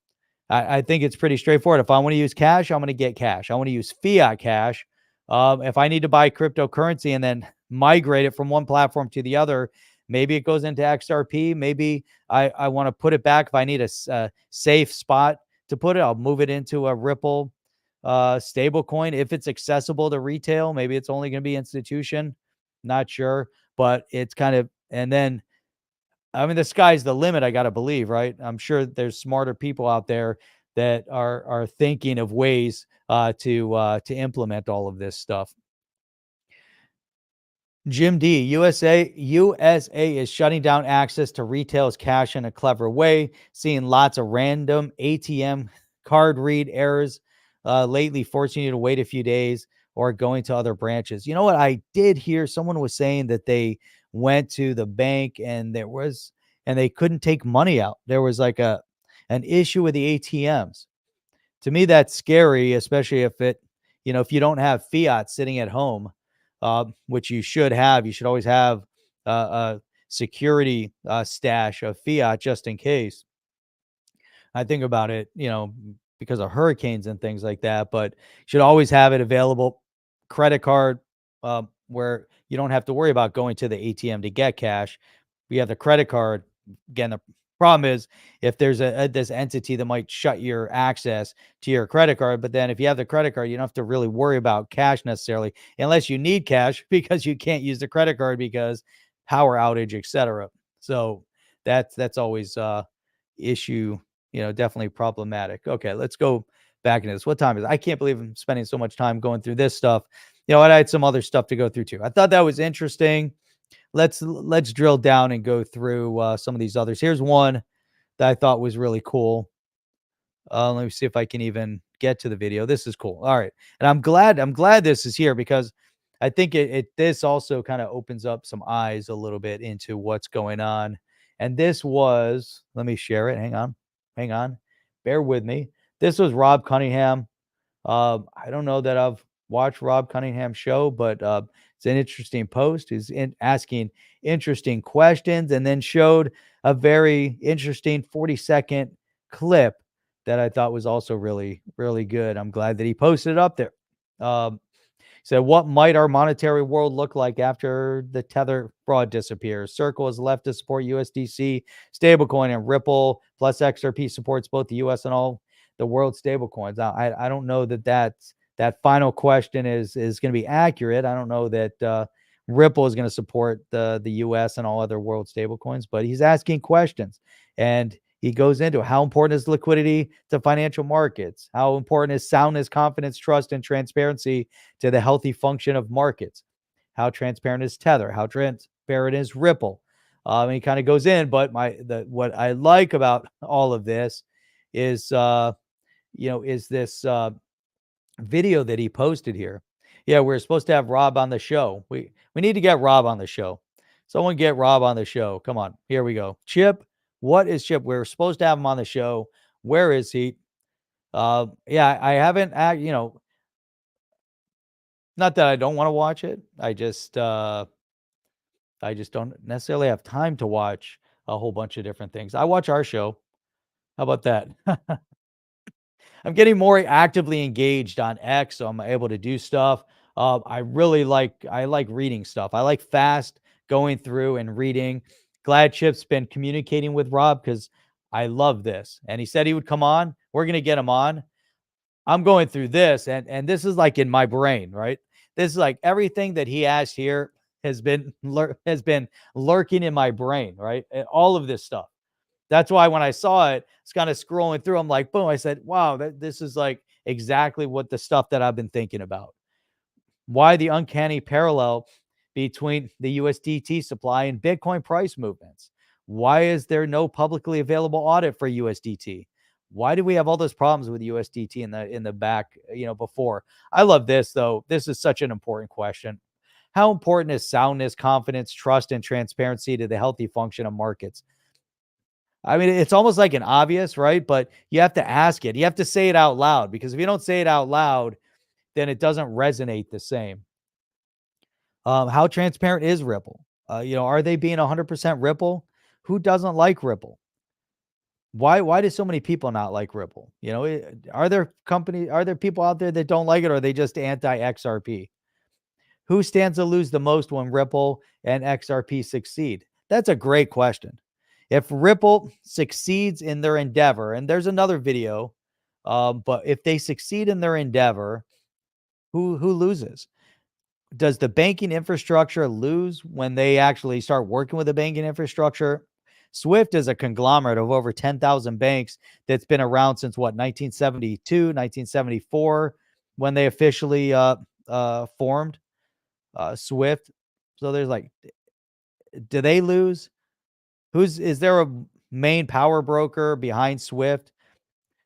I think it's pretty straightforward. If I want to use cash, I'm going to get cash. I want to use fiat cash. If I need to buy cryptocurrency and then migrate it from one platform to the other, maybe it goes into XRP. Maybe I want to put it back. If I need a safe spot to put it, I'll move it into a Ripple stable coin. If it's accessible to retail, maybe it's only going to be institution. Not sure, but it's kind of, and then, I mean, the sky's the limit, I gotta believe, right? I'm sure there's smarter people out there that are thinking of ways to implement all of this stuff. Jim D, USA is shutting down access to retail's cash in a clever way, seeing lots of random ATM card read errors lately, forcing you to wait a few days or going to other branches. You know what? I did hear someone was saying that they went to the bank and they couldn't take money out. There was like an issue with the ATMs. To me, that's scary, especially if you don't have fiat sitting at home, which you should have. You should always have a security stash of fiat just in case. I think about it, because of hurricanes and things like that, but you should always have it available. Credit card, where you don't have to worry about going to the ATM to get cash. You have the credit card. Again, the problem is if there's this entity that might shut your access to your credit card, but then if you have the credit card, you don't have to really worry about cash necessarily, unless you need cash because you can't use the credit card because power outage, etc. So that's always issue, definitely problematic. Okay, let's go back into this. What time is it? I can't believe I'm spending so much time going through this stuff. I had some other stuff to go through too. I thought that was interesting. Let's drill down and go through some of these others. Here's one that I thought was really cool. Let me see if I can even get to the video. This is cool. All right. And I'm glad this is here because I think this also kind of opens up some eyes a little bit into what's going on. And this was, let me share it. Hang on. Bear with me. This was Rob Cunningham. I don't know that I've watched Rob Cunningham's show, but it's an interesting post. He's asking interesting questions and then showed a very interesting 40-second clip that I thought was also really, really good. I'm glad that he posted it up there. So what might our monetary world look like after the Tether fraud disappears? Circle is left to support USDC, stablecoin, and Ripple, plus XRP supports both the US and all the world stablecoins. Now, I don't know that final question is going to be accurate. I don't know that Ripple is going to support the US and all other world stablecoins, but he's asking questions. And he goes into how important is liquidity to financial markets? How important is soundness, confidence, trust, and transparency to the healthy function of markets? How transparent is Tether? How transparent is Ripple? And he kind of goes in, but what I like about all of this is, this video that he posted here. Yeah, we're supposed to have Rob on the show. We need to get Rob on the show. Someone get Rob on the show. Come on. Here we go. Chip. What is Chip? We're supposed to have him on the show. Where is he? Yeah, I haven't, not that I don't want to watch it. I just don't necessarily have time to watch a whole bunch of different things. I watch our show. How about that? I'm getting more actively engaged on X, so I'm able to do stuff. I like reading stuff. I like fast going through and reading. Glad Chip's been communicating with Rob because I love this. And he said he would come on. We're going to get him on. I'm going through this, and this is like in my brain, right? This is like everything that he asked here has been lurking in my brain, right? And all of this stuff. That's why when I saw it, it's kind of scrolling through. I'm like, boom. I said, wow, this is like exactly what the stuff that I've been thinking about. Why the uncanny parallel between the USDT supply and Bitcoin price movements? Why is there no publicly available audit for USDT? Why do we have all those problems with USDT in the back, before? I love this, though. This is such an important question. How important is soundness, confidence, trust, and transparency to the healthy function of markets? I mean, it's almost like an obvious, right? But you have to ask it. You have to say it out loud, because if you don't say it out loud, then it doesn't resonate the same. How transparent is Ripple? Are they being 100% Ripple? Who doesn't like Ripple? Why do so many people not like Ripple? Are there people out there that don't like it, or are they just anti-XRP? Who stands to lose the most when Ripple and XRP succeed? That's a great question. If Ripple succeeds in their endeavor, and there's another video, but if they succeed in their endeavor, who loses? Does the banking infrastructure lose when they actually start working with the banking infrastructure? Swift is a conglomerate of over 10,000 banks that's been around since 1972, 1974, when they officially formed Swift. So there's do they lose? Is there a main power broker behind Swift?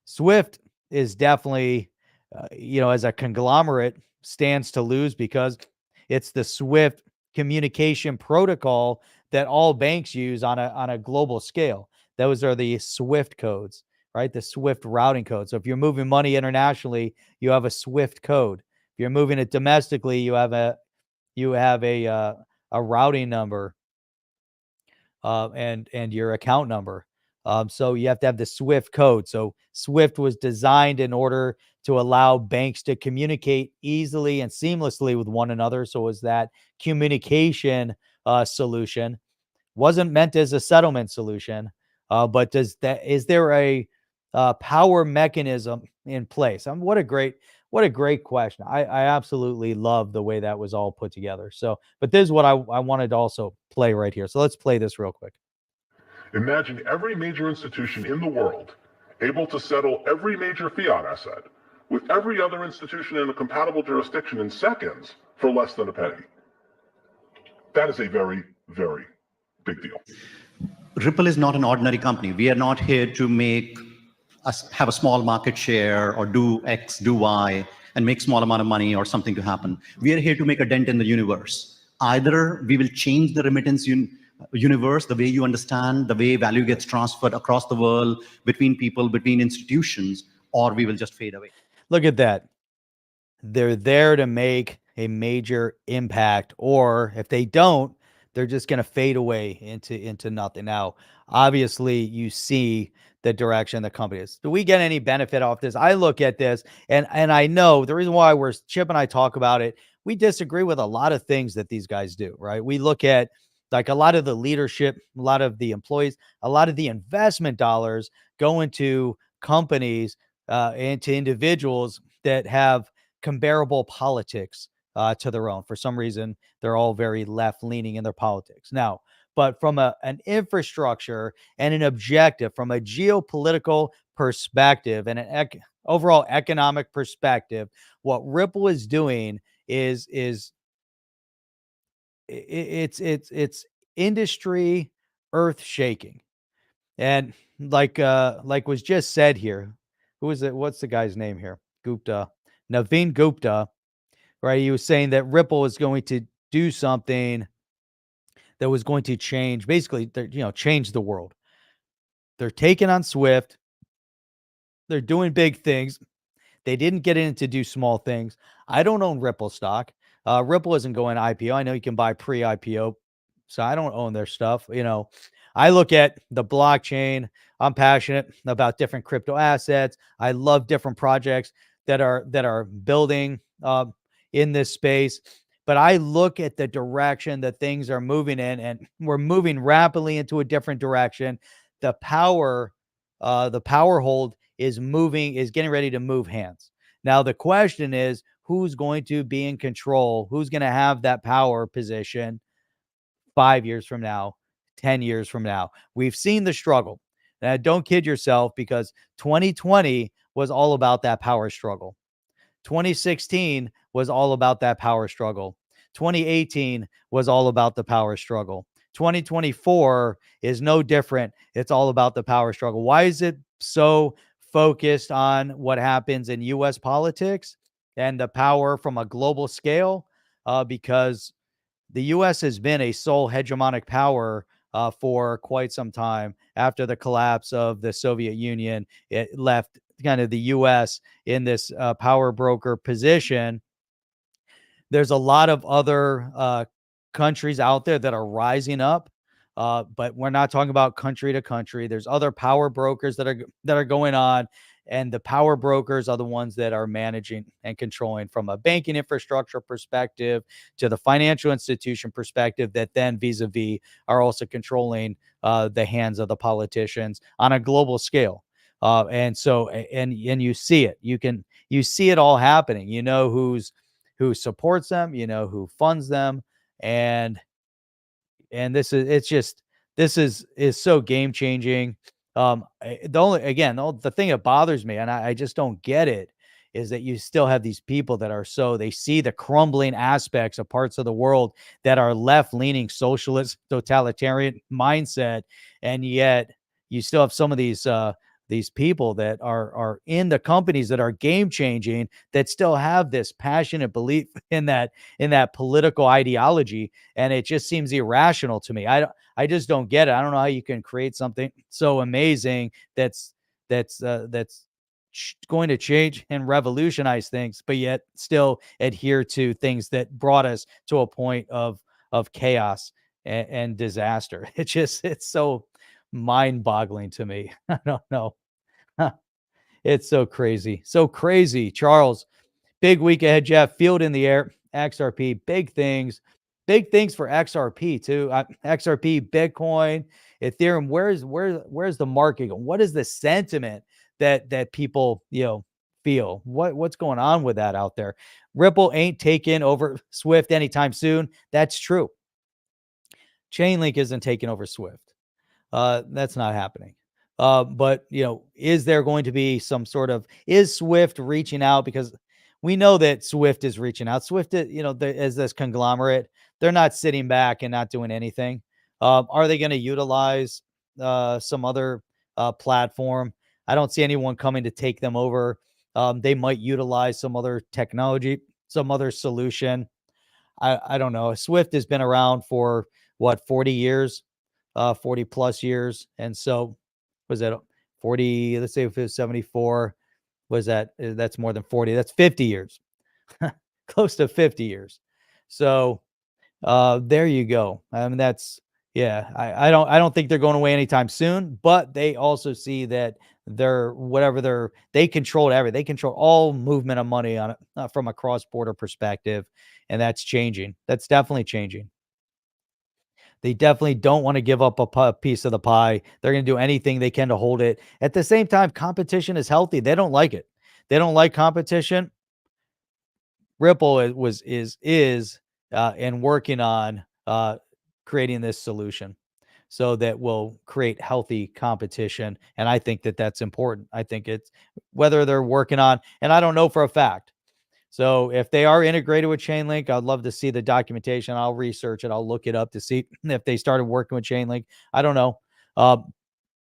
Swift is definitely, as a conglomerate, stands to lose because it's the Swift communication protocol that all banks use on a global scale. Those are the Swift codes, right? The Swift routing code. So if you're moving money internationally, you have a Swift code. If you're moving it domestically, you have a routing number. And your account number. So you have to have the Swift code. So Swift was designed in order to allow banks to communicate easily and seamlessly with one another. So it was that communication solution. Wasn't meant as a settlement solution, but is there a power mechanism in place? What a great question. I absolutely love the way that was all put together. So, but this is what I wanted to also play right here. So let's play this real quick. Imagine every major institution in the world able to settle every major fiat asset with every other institution in a compatible jurisdiction in seconds for less than a penny. That is a very, very big deal. Ripple is not an ordinary company. We are not here to make have a small market share or do X, do Y, and make small amount of money or something to happen. We are here to make a dent in the universe. Either we will change the remittance universe, the way you understand, the way value gets transferred across the world, between people, between institutions, or we will just fade away. Look at that. They're there to make a major impact, or if they don't, they're just going to fade away into nothing. Now, obviously, you see the direction the company is. Do we get any benefit off this? I look at this, and I know the reason why Chip and I talk about it. We disagree with a lot of things that these guys do, right? We look at like a lot of the leadership, a lot of the employees, a lot of the investment dollars go into companies and to individuals that have comparable politics to their own. For some reason, they're all very left leaning in their politics. Now, but from an infrastructure and an objective, from a geopolitical perspective and an overall economic perspective, what Ripple is doing is it's industry earth shaking. And like was just said here, who is it? What's the guy's name here? Naveen Gupta, right? He was saying that Ripple is going to do something that was going to change, basically, change the world. They're taking on Swift. They're doing big things. They didn't get in to do small things. I don't own Ripple stock. Ripple isn't going IPO. I know you can buy pre-IPO, so I don't own their stuff. I look at the blockchain. I'm passionate about different crypto assets. I love different projects that are building in this space. But I look at the direction that things are moving in, and we're moving rapidly into a different direction. The power hold is getting ready to move hands. Now, the question is, who's going to be in control? Who's going to have that power position 5 years from now, 10 years from now? We've seen the struggle. Now, don't kid yourself, because 2020 was all about that power struggle. 2016 was all about that power struggle. 2018 was all about the power struggle. 2024 is no different. It's all about the power struggle. Why is it so focused on what happens in U.S. politics and the power from a global scale? Because the U.S. has been a sole hegemonic power for quite some time. After the collapse of the Soviet Union, it left kind of the U.S. in this power broker position. There's a lot of other countries out there that are rising up, but we're not talking about country to country. There's other power brokers that are going on, and the power brokers are the ones that are managing and controlling from a banking infrastructure perspective to the financial institution perspective, that then vis-a-vis are also controlling the hands of the politicians on a global scale. And you see it. You see it all happening. You know who supports them. You know who funds them, and this is so game changing. The thing that bothers me, and I just don't get it, is that you still have these people that are they see the crumbling aspects of parts of the world that are left leaning socialist totalitarian mindset, and yet you still have some of these people that are in the companies that are game changing, that still have this passionate belief in that political ideology, and it just seems irrational to me. I just don't get it. I don't know how you can create something so amazing that's going to change and revolutionize things, but yet still adhere to things that brought us to a point of chaos and disaster. It's so mind-boggling to me. I don't know. It's so crazy. So crazy. Charles, big week ahead, Jeff. Field in the air. XRP, big things. Big things for XRP too. XRP, Bitcoin, Ethereum. Where's the market going? What is the sentiment that people feel? What's going on with that out there? Ripple ain't taking over Swift anytime soon. That's true. Chainlink isn't taking over Swift. That's not happening. But is there going to be some sort of, is Swift reaching out? Because we know that Swift is reaching out. Swift, as this conglomerate, they're not sitting back and not doing anything. Are they going to utilize some other platform? I don't see anyone coming to take them over. They might utilize some other technology, some other solution. I don't know. Swift has been around for what, 40 years, 40 plus years. And so was that 40? Let's say if it was 74, was that, that's more than 40. That's 50 years, close to 50 years. So there you go. I mean, that's, yeah, I don't think they're going away anytime soon, but they also see that they control everything. They control all movement of money on it from a cross-border perspective. And that's changing. That's definitely changing. They definitely don't want to give up a piece of the pie. They're going to do anything they can to hold it. At the same time, competition is healthy. They don't like it. They don't like competition. Ripple is and working on creating this solution so that will create healthy competition. And I think that that's important. I think it's whether they're working on, and I don't know for a fact. So if they are integrated with Chainlink, I'd love to see the documentation. I'll research it. I'll look it up to see if they started working with Chainlink. I don't know.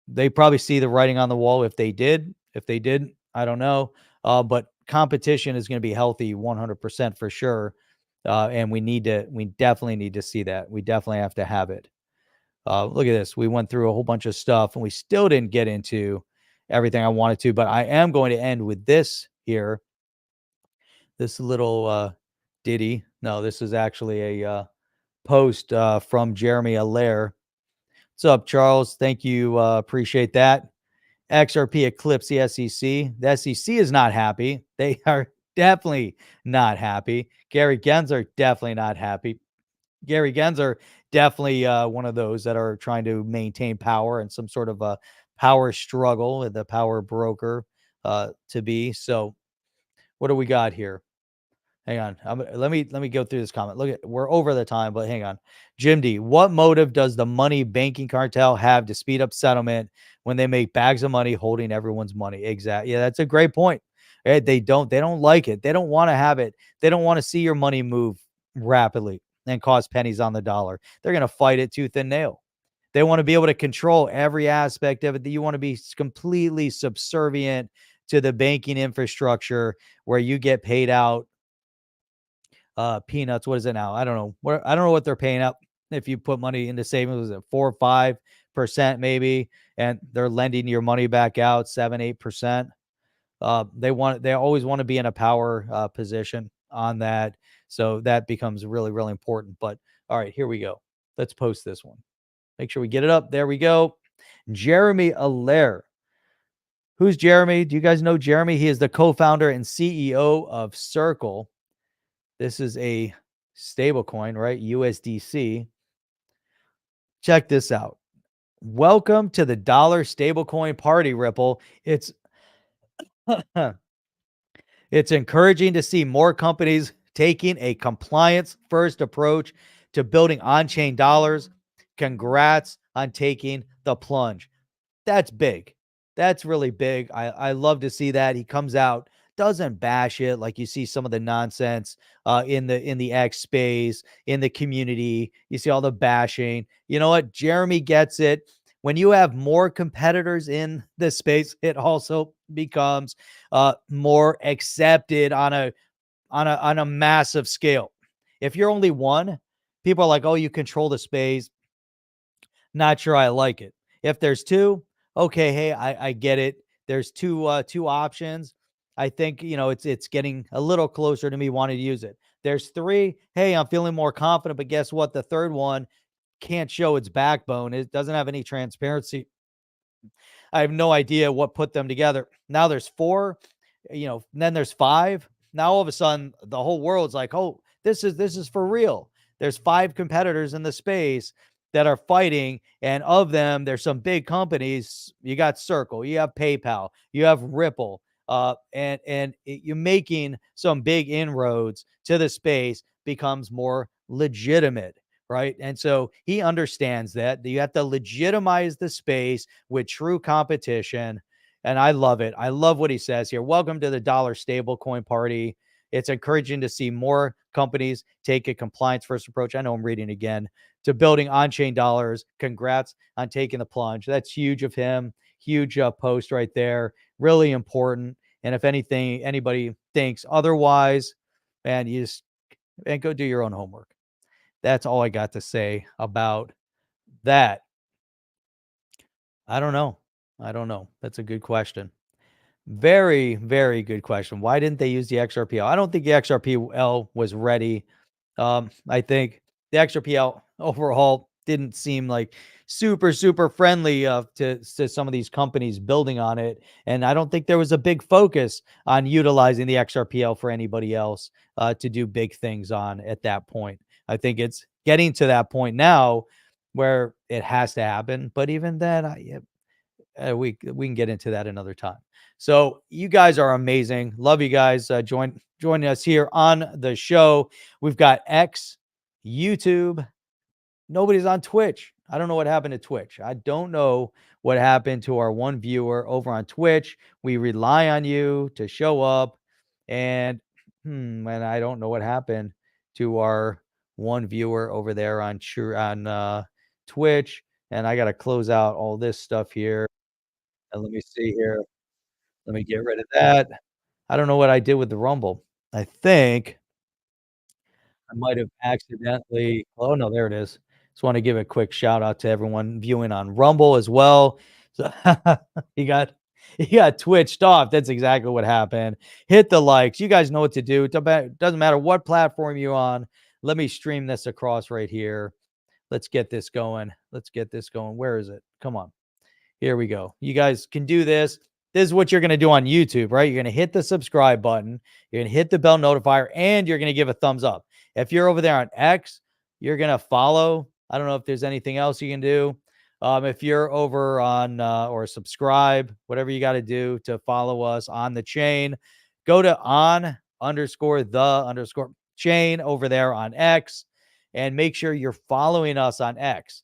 They probably see the writing on the wall. If they did, if they didn't, I don't know. But competition is going to be healthy 100% for sure. And we definitely need to see that. We definitely have to have it. Look at this. We went through a whole bunch of stuff and we still didn't get into everything I wanted to, but I am going to end with this here. This little ditty. No, this is actually a post from Jeremy Allaire. What's up, Charles? Thank you. Appreciate that. XRP eclipsed the SEC. The SEC is not happy. They are definitely not happy. Gary Gensler definitely not happy. Gary Gensler definitely one of those that are trying to maintain power and some sort of a power struggle with the power broker to be. So what do we got here? Hang on. Let me go through this comment. Look at, we're over the time, but hang on. Jim D, what motive does the money banking cartel have to speed up settlement when they make bags of money holding everyone's money? Exactly. Yeah, that's a great point. They don't like it. They don't want to have it. They don't want to see your money move rapidly and cost pennies on the dollar. They're going to fight it tooth and nail. They want to be able to control every aspect of it. That you want to be completely subservient to the banking infrastructure where you get paid out peanuts. What is it now? I don't know. I don't know what they're paying up if you put money into savings. Was it 4 or 5% maybe? And they're lending your money back out 7, 8%. They always want to be in a power position on that. So that becomes really, really important. But all right, here we go. Let's post this one. Make sure we get it up. There we go. Jeremy Allaire. Who's Jeremy? Do you guys know Jeremy? He is the co-founder and CEO of Circle. This is a stablecoin, right? USDC. Check this out. Welcome to the dollar stablecoin party, Ripple. It's encouraging to see more companies taking a compliance-first approach to building on-chain dollars. Congrats on taking the plunge. That's big. That's really big. I love to see that. He comes out, doesn't bash it like you see some of the nonsense in the X space, in the community. You see all the bashing. You know what? Jeremy gets it. When you have more competitors in this space, it also becomes more accepted on a massive scale. If you're only one, people are like, "Oh, you control the space." Not sure I like it. If there's two, okay, hey, I get it. There's two options. I think, it's getting a little closer to me wanting to use it. There's three. Hey, I'm feeling more confident, but guess what? The third one can't show its backbone. It doesn't have any transparency. I have no idea what put them together. Now there's four, then there's five. Now all of a sudden the whole world's like, "Oh, this is for real." There's 5 competitors in the space that are fighting, and of them, there's some big companies. You got Circle, you have PayPal, you have Ripple, and you're making some big inroads to the space becomes more legitimate, right? And so he understands that you have to legitimize the space with true competition, and I love it. I love what he says here. Welcome to the dollar stablecoin party. It's encouraging to see more companies take a compliance-first approach. I know I'm reading again. To building on-chain dollars. Congrats on taking the plunge. That's huge of him. huge post right there. Really important. And if anybody thinks otherwise, man, go do your own homework. That's all I got to say about that. I don't know. That's a good question. Very, very good question. Why didn't they use the XRPL? I don't think the XRPL was ready. I think the XRPL overall didn't seem like super friendly to some of these companies building on it. And I don't think there was a big focus on utilizing the XRPL for anybody else to do big things on at that point. I think it's getting to that point now where it has to happen. But even then, we can get into that another time. So you guys are amazing. Love you guys. Joining us here on the show. We've got X, YouTube. Nobody's on Twitch. I don't know what happened to Twitch. I don't know what happened to our one viewer over on Twitch. We rely on you to show up, and I don't know what happened to our one viewer over there on Twitch. And I got to close out all this stuff here. And let me see here. Let me get rid of that. I don't know what I did with the Rumble. I think I might have accidentally. Oh, no, there it is. Just want to give a quick shout out to everyone viewing on Rumble as well. So he got twitched off. That's exactly what happened. Hit the likes. You guys know what to do. It doesn't matter what platform you're on. Let me stream this across right here. Let's get this going. Where is it? Come on. Here we go. You guys can do this. This is what you're going to do on YouTube, right? You're going to hit the subscribe button. You're going to hit the bell notifier, and you're going to give a thumbs up. If you're over there on X, you're going to follow. I don't know if there's anything else you can do. If you're over on or subscribe, whatever you got to do to follow us on the chain, go to _the_chain over there on X, and make sure you're following us on X.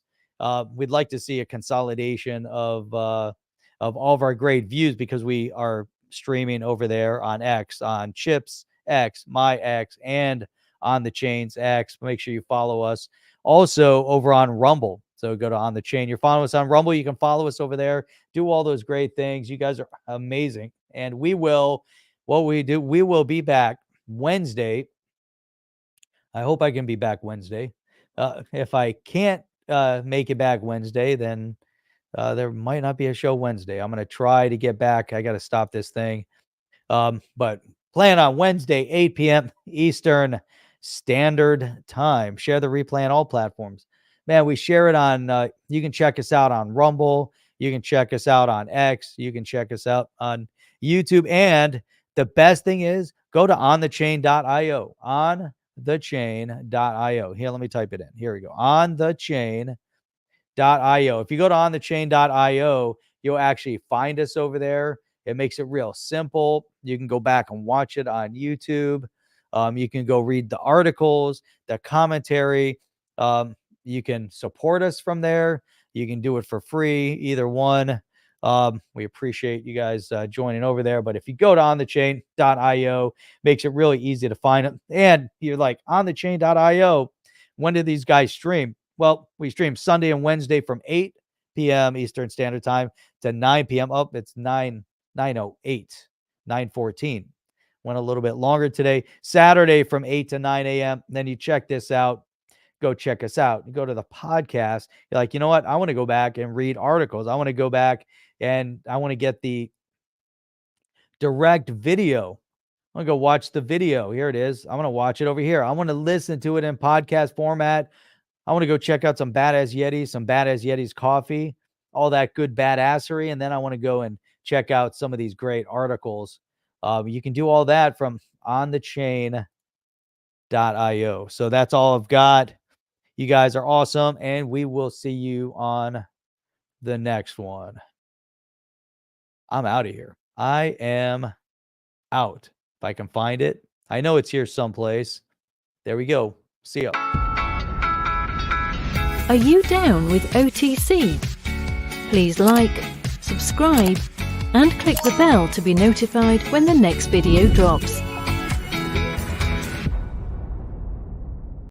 We'd like to see a consolidation of all of our great views, because we are streaming over there on X, on Chips X, my X, and on the Chain's X. Make sure you follow us also over on Rumble. So go to On the Chain. You're following us on Rumble. You can follow us over there. Do all those great things. You guys are amazing. And we will be back Wednesday. I hope I can be back Wednesday. If I can't make it back Wednesday, then there might not be a show Wednesday. I'm going to try to get back. I got to stop this thing. But plan on Wednesday, 8 p.m. Eastern Standard Time. Share the replay on all platforms. Man, we share it on, you can check us out on Rumble. You can check us out on X. You can check us out on YouTube. And the best thing is, go to onthechain.io. Onthechain.io. Here, let me type it in. Here we go. Onthechain.io. If you go to onthechain.io, you'll actually find us over there. It makes it real simple. You can go back and watch it on YouTube. You can go read the articles, the commentary. You can support us from there. You can do it for free, either one. We appreciate you guys joining over there. But if you go to onthechain.io, makes it really easy to find it. And you're like, onthechain.io, when do these guys stream? Well, we stream Sunday and Wednesday from 8 p.m. Eastern Standard Time to 9 p.m. Oh, it's 9:14. Went a little bit longer today. Saturday from 8 to 9 a.m. Then you check this out. Go check us out. You go to the podcast. You're like, you know what? I want to go back and read articles. I want to go back and I want to get the direct video. I want to go watch the video. Here it is. I want to watch it over here. I want to listen to it in podcast format. I want to go check out some badass Yetis, some badass Yetis coffee, all that good badassery. And then I want to go and check out some of these great articles. You can do all that from onthechain.io. So that's all I've got. You guys are awesome, and we will see you on the next one. I'm out of here. I am out. If I can find it. I know it's here someplace. There we go. See ya. Are you down with OTC? Please like, subscribe, and click the bell to be notified when the next video drops.